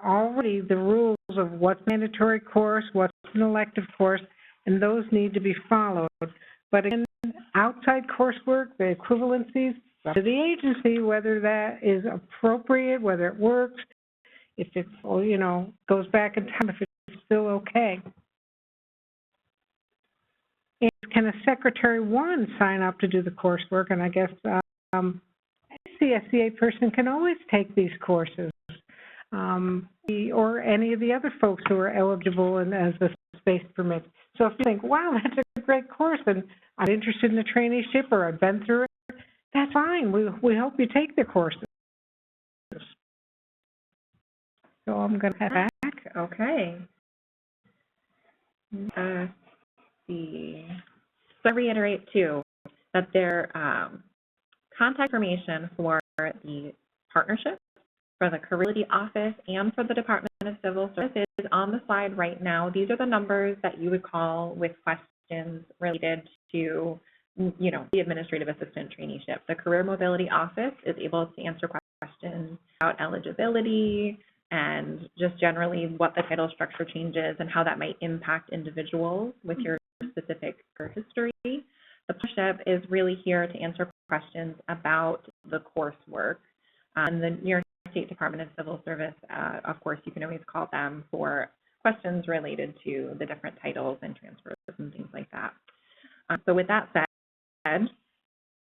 already the rules of what's a mandatory course, what's an elective course, and those need to be followed. But again, outside coursework, the equivalencies, to the agency, whether that is appropriate, whether it works, if it's, you know, goes back in time, if it's still okay. And can a Secretary 1 sign up to do the coursework? And I guess a CSEA person can always take these courses, or any of the other folks who are eligible and as the space permits. So if you think, wow, that's a great course, and I'm interested in the traineeship or I've been through it, that's fine. We hope you take the courses. So I'm going to head back. Okay. See. So I reiterate, too, that their contact information for the partnership, for the Career Office, and for the Department of Civil Service is on the slide right now. These are the numbers that you would call with questions related to, you know, the administrative assistant traineeship. The Career Mobility Office is able to answer questions about eligibility and just generally what the title structure changes and how that might impact individuals with your specific career history. The partnership is really here to answer questions about the coursework. And the New York State Department of Civil Service, of course, you can always call them for questions related to the different titles and transfers and things like that. So with that said,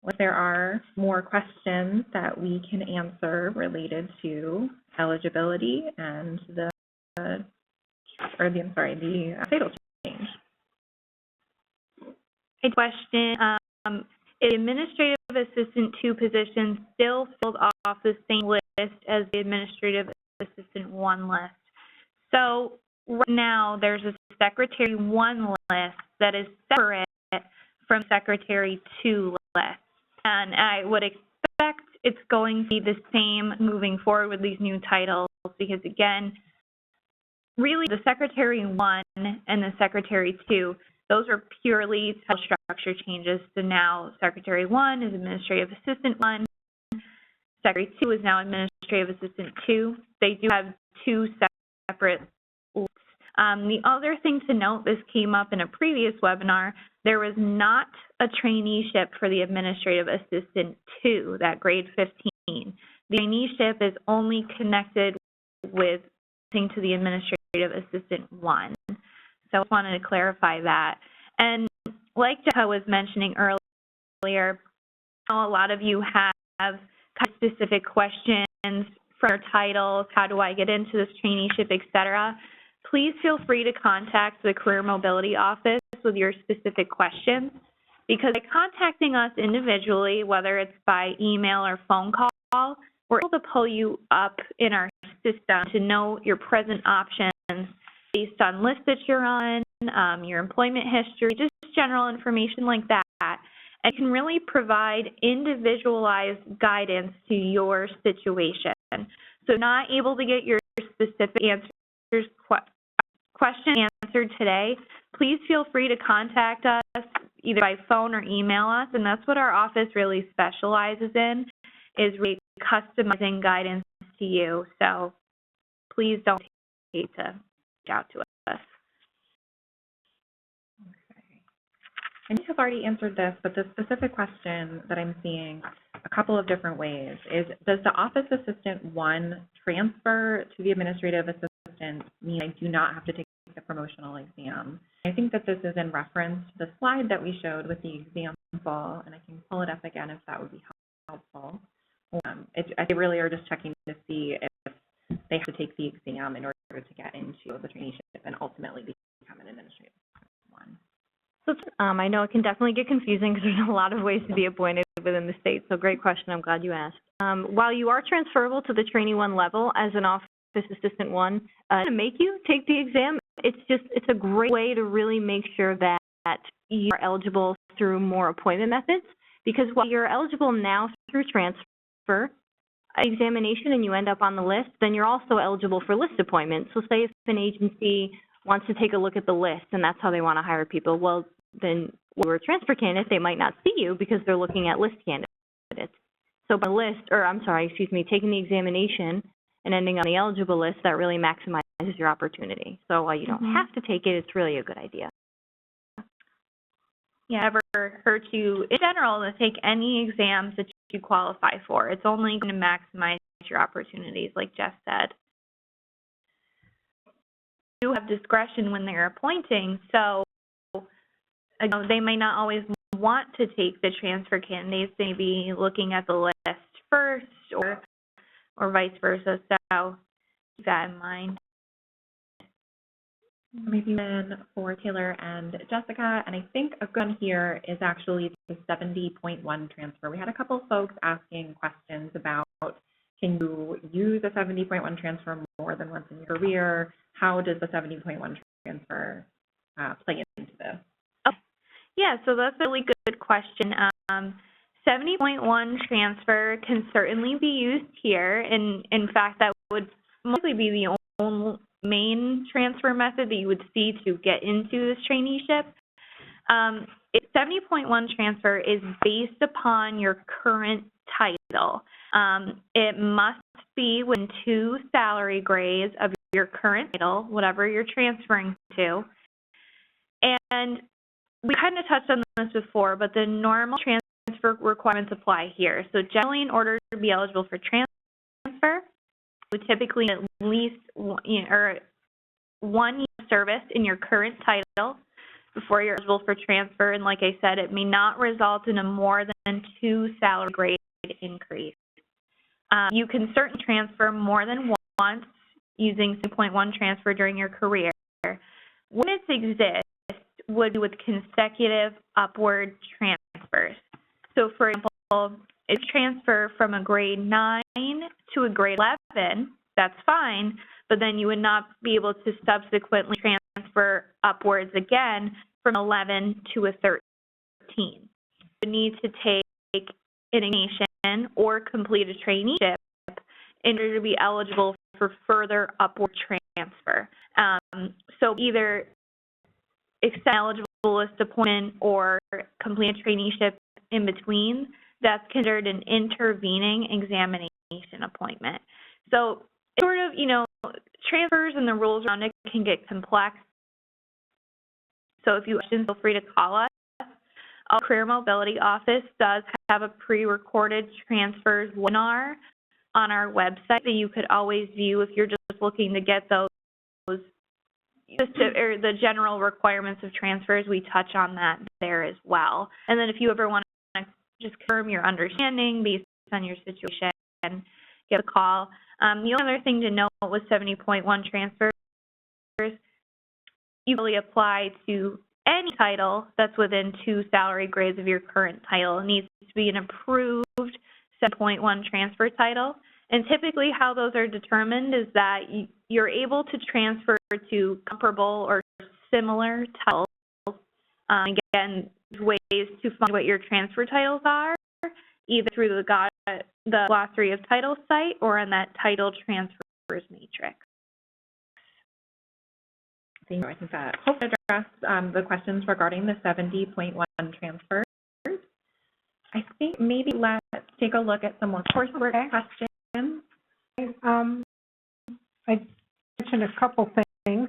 if there are more questions that we can answer related to eligibility and the title change. A question, is the Administrative Assistant 2 position still filled off the same list as the Administrative Assistant 1 list? So right now there's a Secretary 1 list that is separate from Secretary 2 list. And I would expect it's going to be the same moving forward with these new titles because, again, really the Secretary 1 and the Secretary 2, those are purely title structure changes. So now Secretary 1 is Administrative Assistant 1. Secretary 2 is now Administrative Assistant 2. They do have two separate lists. The other thing to note, this came up in a previous webinar, there was not a traineeship for the Administrative Assistant 2, that grade 15. The traineeship is only connected with to the Administrative Assistant 1. So I just wanted to clarify that. And like Jessica was mentioning earlier, a lot of you have specific questions for your titles, how do I get into this traineeship, etc. Please feel free to contact the Career Mobility Office with your specific questions, because by contacting us individually, whether it's by email or phone call, we're able to pull you up in our system to know your present options based on lists that you're on, your employment history, just general information like that. And can really provide individualized guidance to your situation. So not able to get your specific question answered today, please feel free to contact us either by phone or email us, and that's what our office really specializes in, is really customizing guidance to you. So please don't hesitate to reach out to us. I may have already answered this, but the specific question that I'm seeing a couple of different ways is, does the Office Assistant 1 transfer to the Administrative Assistant mean I do not have to take the promotional exam? I think that this is in reference to the slide that we showed with the example, and I can pull it up again if that would be helpful. They really are just checking to see if they have to take the exam in order to get into the traineeship and ultimately become an Administrative Assistant 1. So I know it can definitely get confusing because there's a lot of ways to be appointed within the state. So great question. I'm glad you asked. While you are transferable to the Trainee 1 level as an Office Assistant 1, to make you take the exam, it's a great way to really make sure that you are eligible through more appointment methods. Because while you're eligible now through transfer examination and you end up on the list, then you're also eligible for list appointments. So say if an agency wants to take a look at the list and that's how they want to hire people, well, then when you're a transfer candidate, they might not see you because they're looking at list candidates. So by taking the examination and ending on the eligible list, that really maximizes your opportunity. So while you don't have to take it, it's really a good idea. Yeah, never hurt you in general to take any exams that you qualify for. It's only going to maximize your opportunities, like Jess said. You have discretion when they're appointing, so they may not always want to take the transfer candidates. They may be looking at the list first or vice versa, so keep that in mind. Maybe then for Taylor and Jessica, and I think a good one here is actually the 70.1 transfer. We had a couple folks asking questions about, can you use a 70.1 transfer more than once in your career? How does the 70.1 transfer play into this? Yeah, so that's a really good question. 70.1 transfer can certainly be used here. In fact, that would mostly be the only main transfer method that you would see to get into this traineeship. 70.1 transfer is based upon your current title. It must be within 2 salary grades of your current title, whatever you're transferring to. And we kind of touched on this before, but the normal transfer requirements apply here. So generally, in order to be eligible for transfer, you would typically at least 1 year of service in your current title before you're eligible for transfer. And like I said, it may not result in a more than 2 salary grade increase. You can certainly transfer more than once using 2.1 transfer during your career. Limits exist would be with consecutive upward transfers. So for example, if you transfer from a grade 9 to a grade 11, that's fine, but then you would not be able to subsequently transfer upwards again from 11 to a 13. You need to take an examination or complete a traineeship in order to be eligible for further upward transfer. So either extend eligible list appointment or complete a traineeship in between, that's considered an intervening examination appointment. So it's sort of, transfers and the rules around it can get complex. So if you have questions, feel free to call us. Our Career Mobility Office does have a pre-recorded transfers webinar on our website that you could always view if you're just looking to get those, or the general requirements of transfers. We touch on that there as well. And then if you ever want to just confirm your understanding based on your situation, give a call. The only other thing to note with 70.1 transfers, you really apply to any title that's within 2 salary grades of your current title. It needs to be an approved 7.1 transfer title. And typically how those are determined is that you're able to transfer to comparable or similar titles. Again, ways to find what your transfer titles are, either through the Glossary of Titles site or on that title transfers matrix. Thank you. I think that hopefully addressed the questions regarding the 70.1 transfers. I think maybe let's take a look at some more coursework questions. I mentioned a couple things.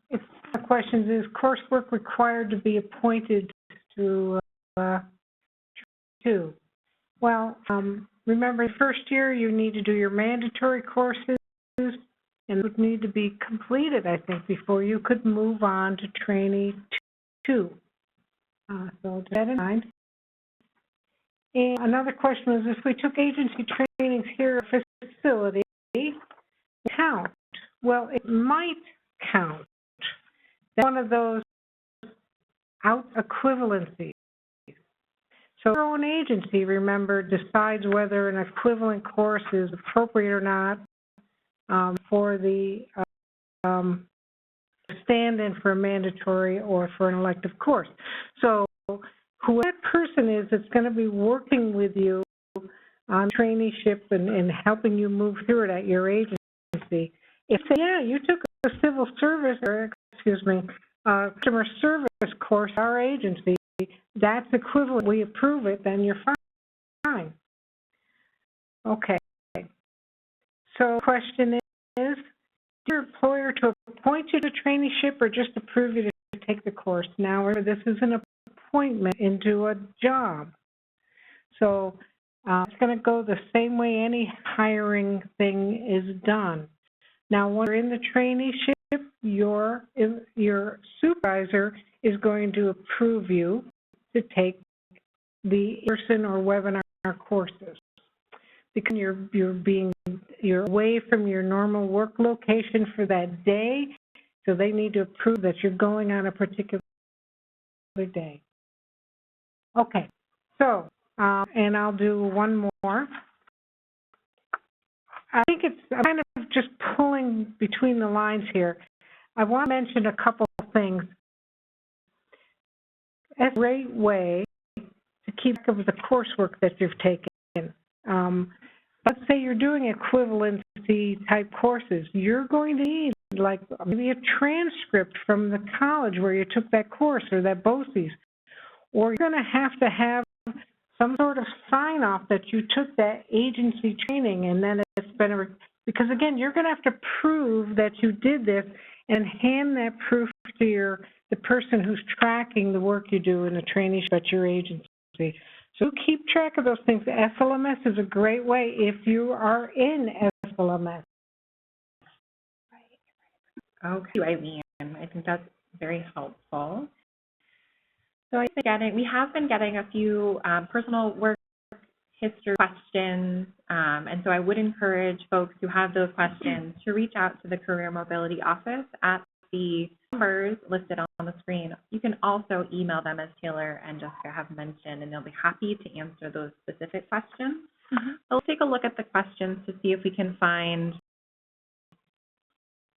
It's the questions, is coursework required to be appointed to two? Well, remember, first year you need to do your mandatory courses, and would need to be completed, I think, before you could move on to trainee 2. So keep that in mind. And another question was, if we took agency trainings here at a facility, count? Well, it might count. That's one of those out equivalencies. So your own agency, remember, decides whether an equivalent course is appropriate or not for the stand-in for a mandatory or for an elective course. So who that person is that's going to be working with you on traineeship and helping you move through it at your agency, if they say, yeah, you took a civil service, or customer service course at our agency, that's equivalent, we approve it, then you're fine. Okay. So the question is your employer to appoint you to traineeship or just approve you to take the course? Now, this is an appointment into a job. So it's going to go the same way any hiring thing is done. Now, when you're in the traineeship, your supervisor is going to approve you to take the in-person or webinar courses, because you're away from your normal work location for that day, so they need to approve that you're going on a particular day. Okay, so and I'll do one more. I think I'm kind of just pulling between the lines here. I want to mention a couple of things. It's a great way to keep track of the coursework that you've taken. Let's say you're doing equivalency type courses. You're going to need like maybe a transcript from the college where you took that course or that BOCES. Or you're going to have some sort of sign off that you took that agency training, and then it's been because again, you're going to have to prove that you did this and hand that proof to the person who's tracking the work you do in the traineeship at your agency. So keep track of those things. SLMS is a great way if you are in SLMS. Okay, Eileen, I think that's very helpful. So we have been getting a few personal work history questions, and so I would encourage folks who have those questions to reach out to the Career Mobility Office at the numbers listed on the screen. You can also email them, as Taylor and Jessica have mentioned, and they'll be happy to answer those specific questions. We'll take a look at the questions to see if we can find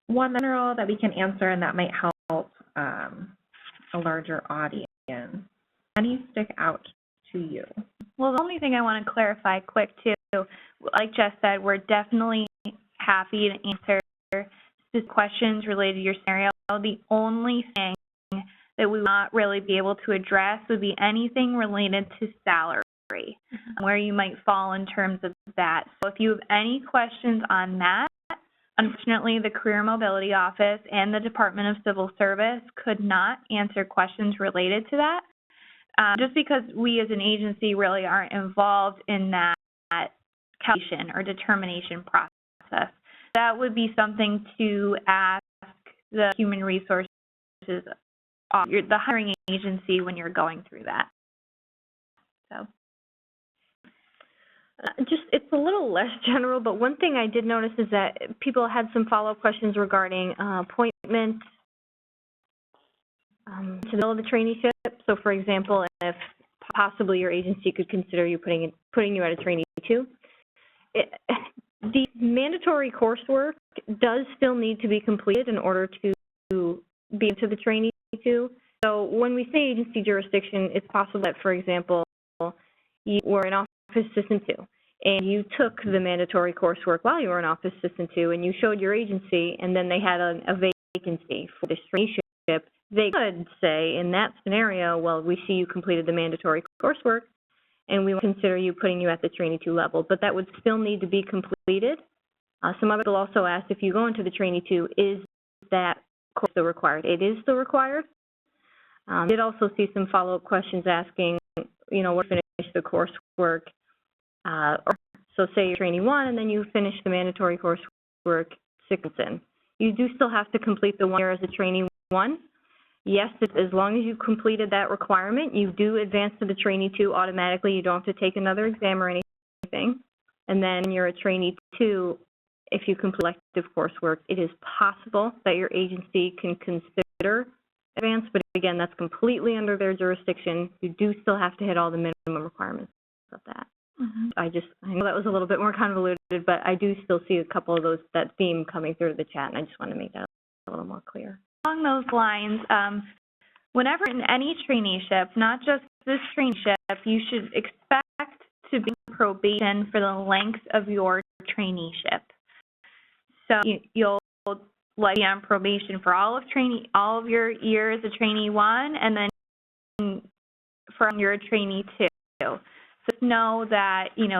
one general that we can answer and that might help a larger audience. Any stick out to you? Well, the only thing I want to clarify quick too, like Jess said, we're definitely happy to answer questions related to your scenario. The only thing that we would not really be able to address would be anything related to salary, where you might fall in terms of that. So if you have any questions on that, unfortunately, the Career Mobility Office and the Department of Civil Service could not answer questions related to that, just because we as an agency really aren't involved in that calculation or determination process. That would be something to ask the human resources, the hiring agency, when you're going through that. So. It's a little less general, but one thing I did notice is that people had some follow-up questions regarding appointment to the middle of the traineeship. So, for example, if possibly your agency could consider you putting you at a trainee 2. The mandatory coursework does still need to be completed in order to be into the trainee 2. So when we say agency jurisdiction, it's possible that, for example, you were an office assistant 2, and you took the mandatory coursework while you were an office assistant 2, and you showed your agency, and then they had a vacancy for this traineeship. They could say, in that scenario, well, we see you completed the mandatory coursework, and we will consider you putting you at the trainee 2 level, but that would still need to be completed. Some other people also asked, if you go into the trainee 2, is that course still required? It is still required. I did also see some follow-up questions asking, what finish the coursework, so say you're trainee 1 and then you finish the mandatory coursework 6 months in. You do still have to complete the 1 year as a trainee 1. Yes, as long as you've completed that requirement, you do advance to the trainee 2 automatically. You don't have to take another exam or anything. And then you're a trainee 2, if you complete elective coursework, it is possible that your agency can consider advance, but again, that's completely under their jurisdiction. You do still have to hit all the minimum requirements of that. I know that was a little bit more convoluted, but I do still see a couple of that theme coming through the chat, and I just want to make that a little more clear. Along those lines, whenever in any traineeship, not just this traineeship, you should expect to be on probation for the length of your traineeship. So you'll be on probation for all of your years as a trainee 1, and then from your trainee 2. So just know that in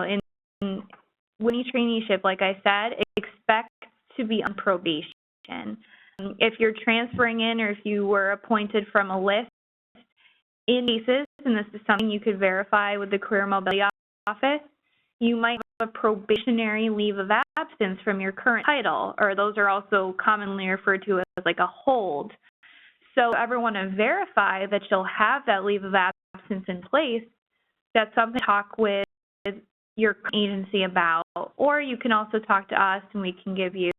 any traineeship, like I said, expect to be on probation. If you're transferring in, or if you were appointed from a list, in cases, and this is something you could verify with the Career Mobility Office, you might have a probationary leave of absence from your current title, or those are also commonly referred to as like a hold. So if you ever want to verify that you'll have that leave of absence in place, that's something to talk with your agency about, or you can also talk to us and we can give you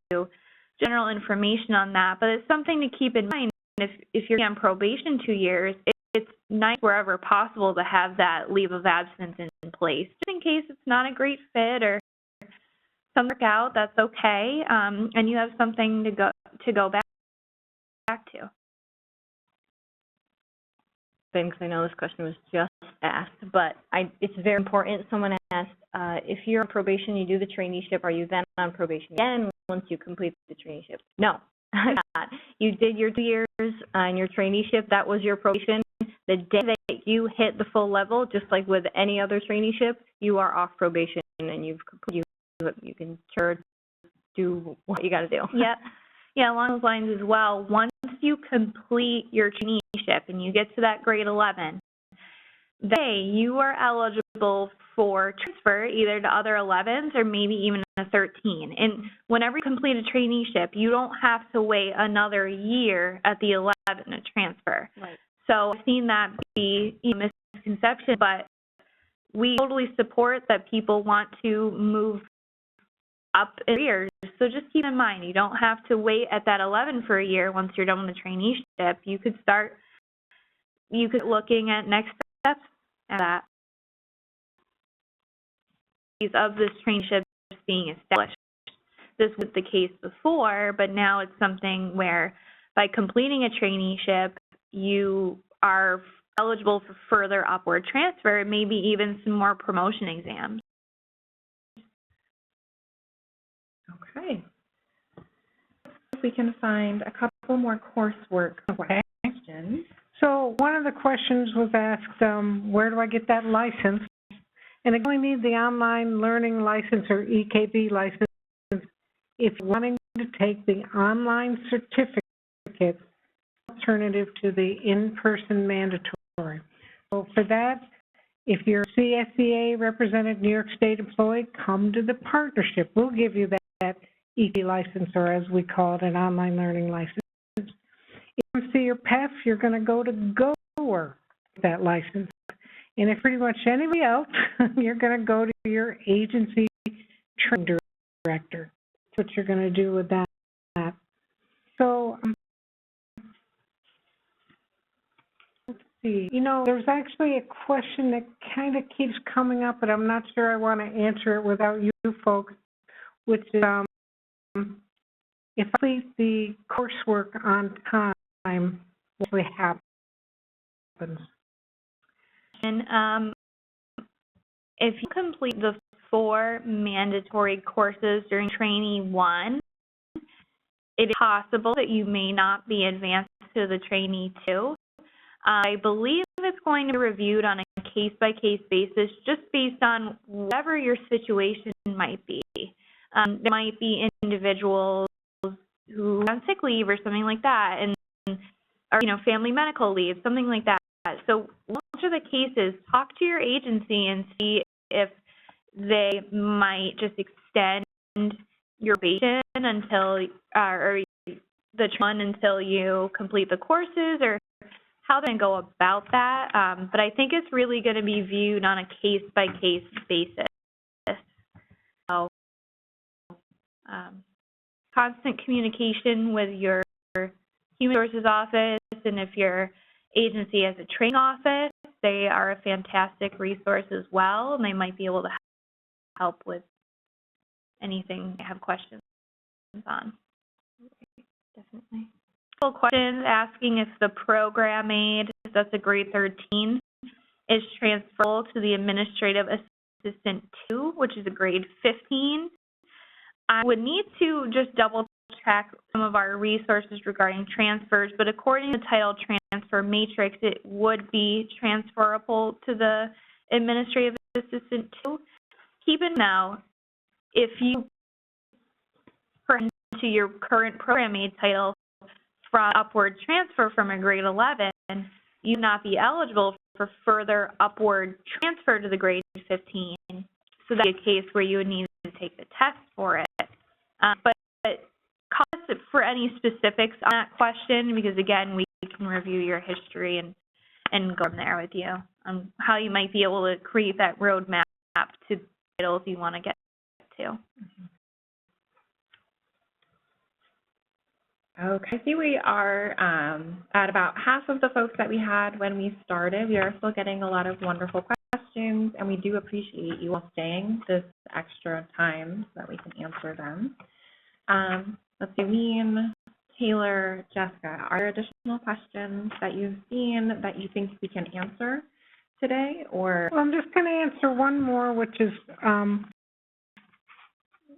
general information on that. But it's something to keep in mind. If you're on probation 2 years, it's nice wherever possible to have that leave of absence in place, just in case it's not a great fit or doesn't work out. That's okay, and you have something to go back to. Because I know this question was just asked, but it's very important. Someone asked, if you're on probation, you do the traineeship, are you then on probation again once you complete the traineeship? No, not. You did your 2 years in your traineeship. That was your probation. The day that you hit the full level, just like with any other traineeship, you are off probation and you can do what you got to do. Yep. Yeah, along those lines as well, once you complete your traineeship and you get to that grade 11, then you are eligible for transfer either to other 11s or maybe even a 13. And whenever you complete a traineeship, you don't have to wait another year at the 11 to transfer. Right. So I've seen that be a misconception, but we totally support that people want to move up in years. So just keep in mind, you don't have to wait at that 11 for a year once you're done with the traineeship. You could looking at next steps at that. Of this traineeship being established. This was the case before, but now it's something where by completing a traineeship, you are eligible for further upward transfer, maybe even some more promotion exams. Okay. we can find a couple more coursework Okay. questions. So one of the questions was asked, where do I get that license? And I only need the online learning license or EKB license if you're wanting to take the online certificate alternative to the in-person mandatory. So for that, if you're a CSEA represented New York State employee, come to the partnership. We'll give you that EKB license, or as we call it, an online learning license. If you see your PEF, you're going to go to GOER with that license. And if pretty much anybody else, you're going to go to your agency training director. That's what you're going to do with that. So, let's see. You know, there's actually a question that kind of keeps coming up, but I'm not sure I want to answer it without you folks, which is, if I complete the coursework on time, what actually happens? And if you complete the 4 mandatory courses during Trainee 1, it is possible that you may not be advanced to the Trainee 2. I believe it's going to be reviewed on a case-by-case basis, just based on whatever your situation might be. There might be individuals who are on sick leave or something like that, and or family medical leave, something like that. So which of the cases, talk to your agency and see if they might just extend your probation until or the one until you complete the courses, or how they go about that. But I think it's really going to be viewed on a case-by-case basis. So, constant communication with your human resources office, and if your agency has a training office, they are a fantastic resource as well, and they might be able to help with anything you have questions on. Definitely. Questions asking if the program aide, that's a grade 13, is transferable to the administrative assistant 2, which is a grade 15. I would need to just double check some of our resources regarding transfers, but according to the title transfer matrix, it would be transferable to the administrative assistant 2. Keep in mind, if you pertain to your current program aide title from upward transfer from a grade 11, you would not be eligible for further upward transfer to the grade 15. So that would be a case where you would need to take the test for it. But call us for any specifics on that question, because again, we can review your history and go from there with you on how you might be able to create that roadmap to titles you want to get to. Okay, I see we are at about half of the folks that we had when we started. We are still getting a lot of wonderful questions, and we do appreciate you all staying this extra time so that we can answer them. Let's see, Ween, Taylor, Jessica, are there additional questions that you've seen that you think we can answer today, or? Well, I'm just going to answer one more, which is,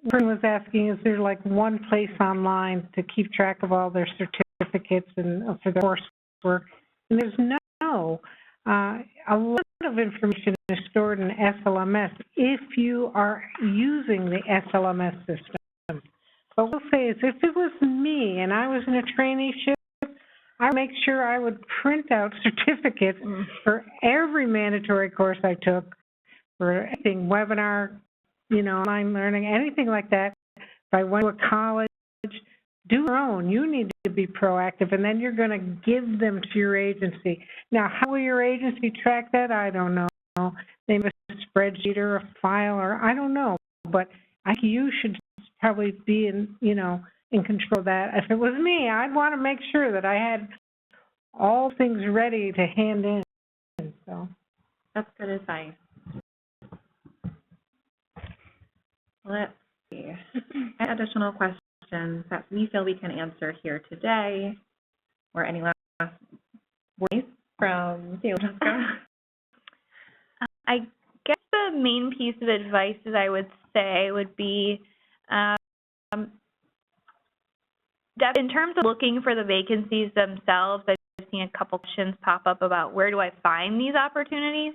person was asking, is there like one place online to keep track of all their certificates and for their coursework? And there's no. A lot of information is stored in SLMS if you are using the SLMS system. But what we'll say is, if it was me and I was in a traineeship, I would make sure I would print out certificates for every mandatory course I took, for anything, webinar, online learning, anything like that. If I went to a college, do your own. You need to be proactive, and then you're going to give them to your agency. Now, how will your agency track that? I don't know. They have a spreadsheet or a file, or I don't know. But I think you should probably be in control of that. If it was me, I'd want to make sure that I had all things ready to hand in. So that's good advice. Let's see. Any additional questions that we feel we can answer here today, or any last words from Taylor, Jessica? I guess the main piece of advice that I would say would be in terms of looking for the vacancies themselves, I've seen a couple questions pop up about where do I find these opportunities.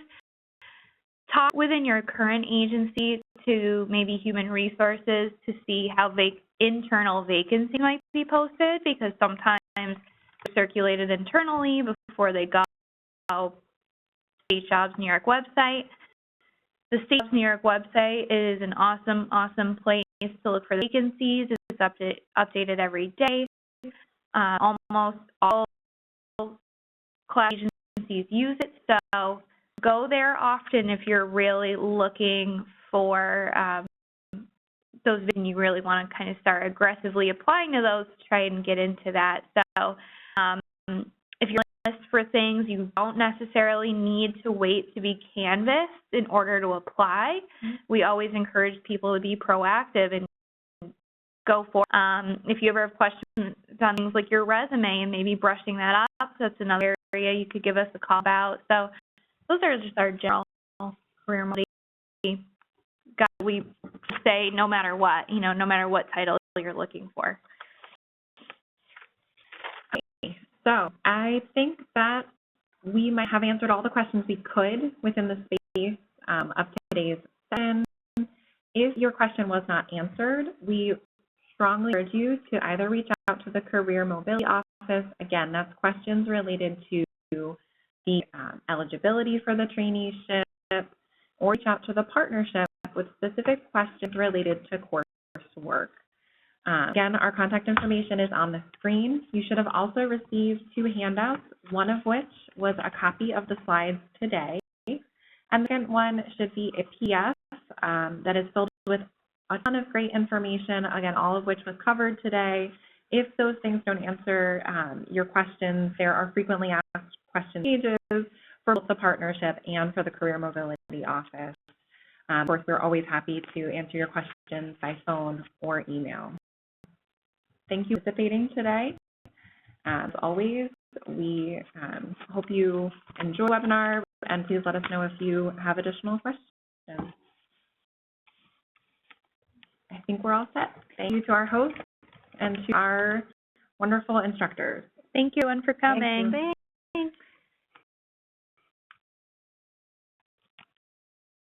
Talk within your current agency to maybe human resources to see how internal vacancies might be posted, because sometimes they're circulated internally before they go to State Jobs New York website. The State Jobs New York website is an awesome place to look for the vacancies. It's updated every day. Almost all class agencies use it, so go there often if you're really looking for those and you really want to kind of start aggressively applying to those to try and get into that. So if you're on a list for things, you don't necessarily need to wait to be canvassed in order to apply. We always encourage people to be proactive and go for it. If you ever have questions on things like your resume and maybe brushing that up, that's another area you could give us a call about. So those are just our general career mobility. We say no matter what, no matter what title you're looking for. Okay, so I think that we might have answered all the questions we could within the space of today's session. If your question was not answered, we strongly urge you to either reach out to the Career Mobility Office. Again, that's questions related to the eligibility for the traineeship, or reach out to the partnership with specific questions related to coursework. Again, our contact information is on the screen. You should have also received 2 handouts, one of which was a copy of the slides today, and the second one should be a PDF that is filled with a ton of great information, again, all of which was covered today. If those things don't answer your questions, there are frequently asked question pages for both the partnership and for the Career Mobility Office. Of course, we're always happy to answer your questions by phone or email. Thank you for participating today. As always, we hope you enjoy the webinar, and please let us know if you have additional questions. I think we're all set. Thank you to our hosts and to our wonderful instructors. Thank you, everyone, for coming. Thanks.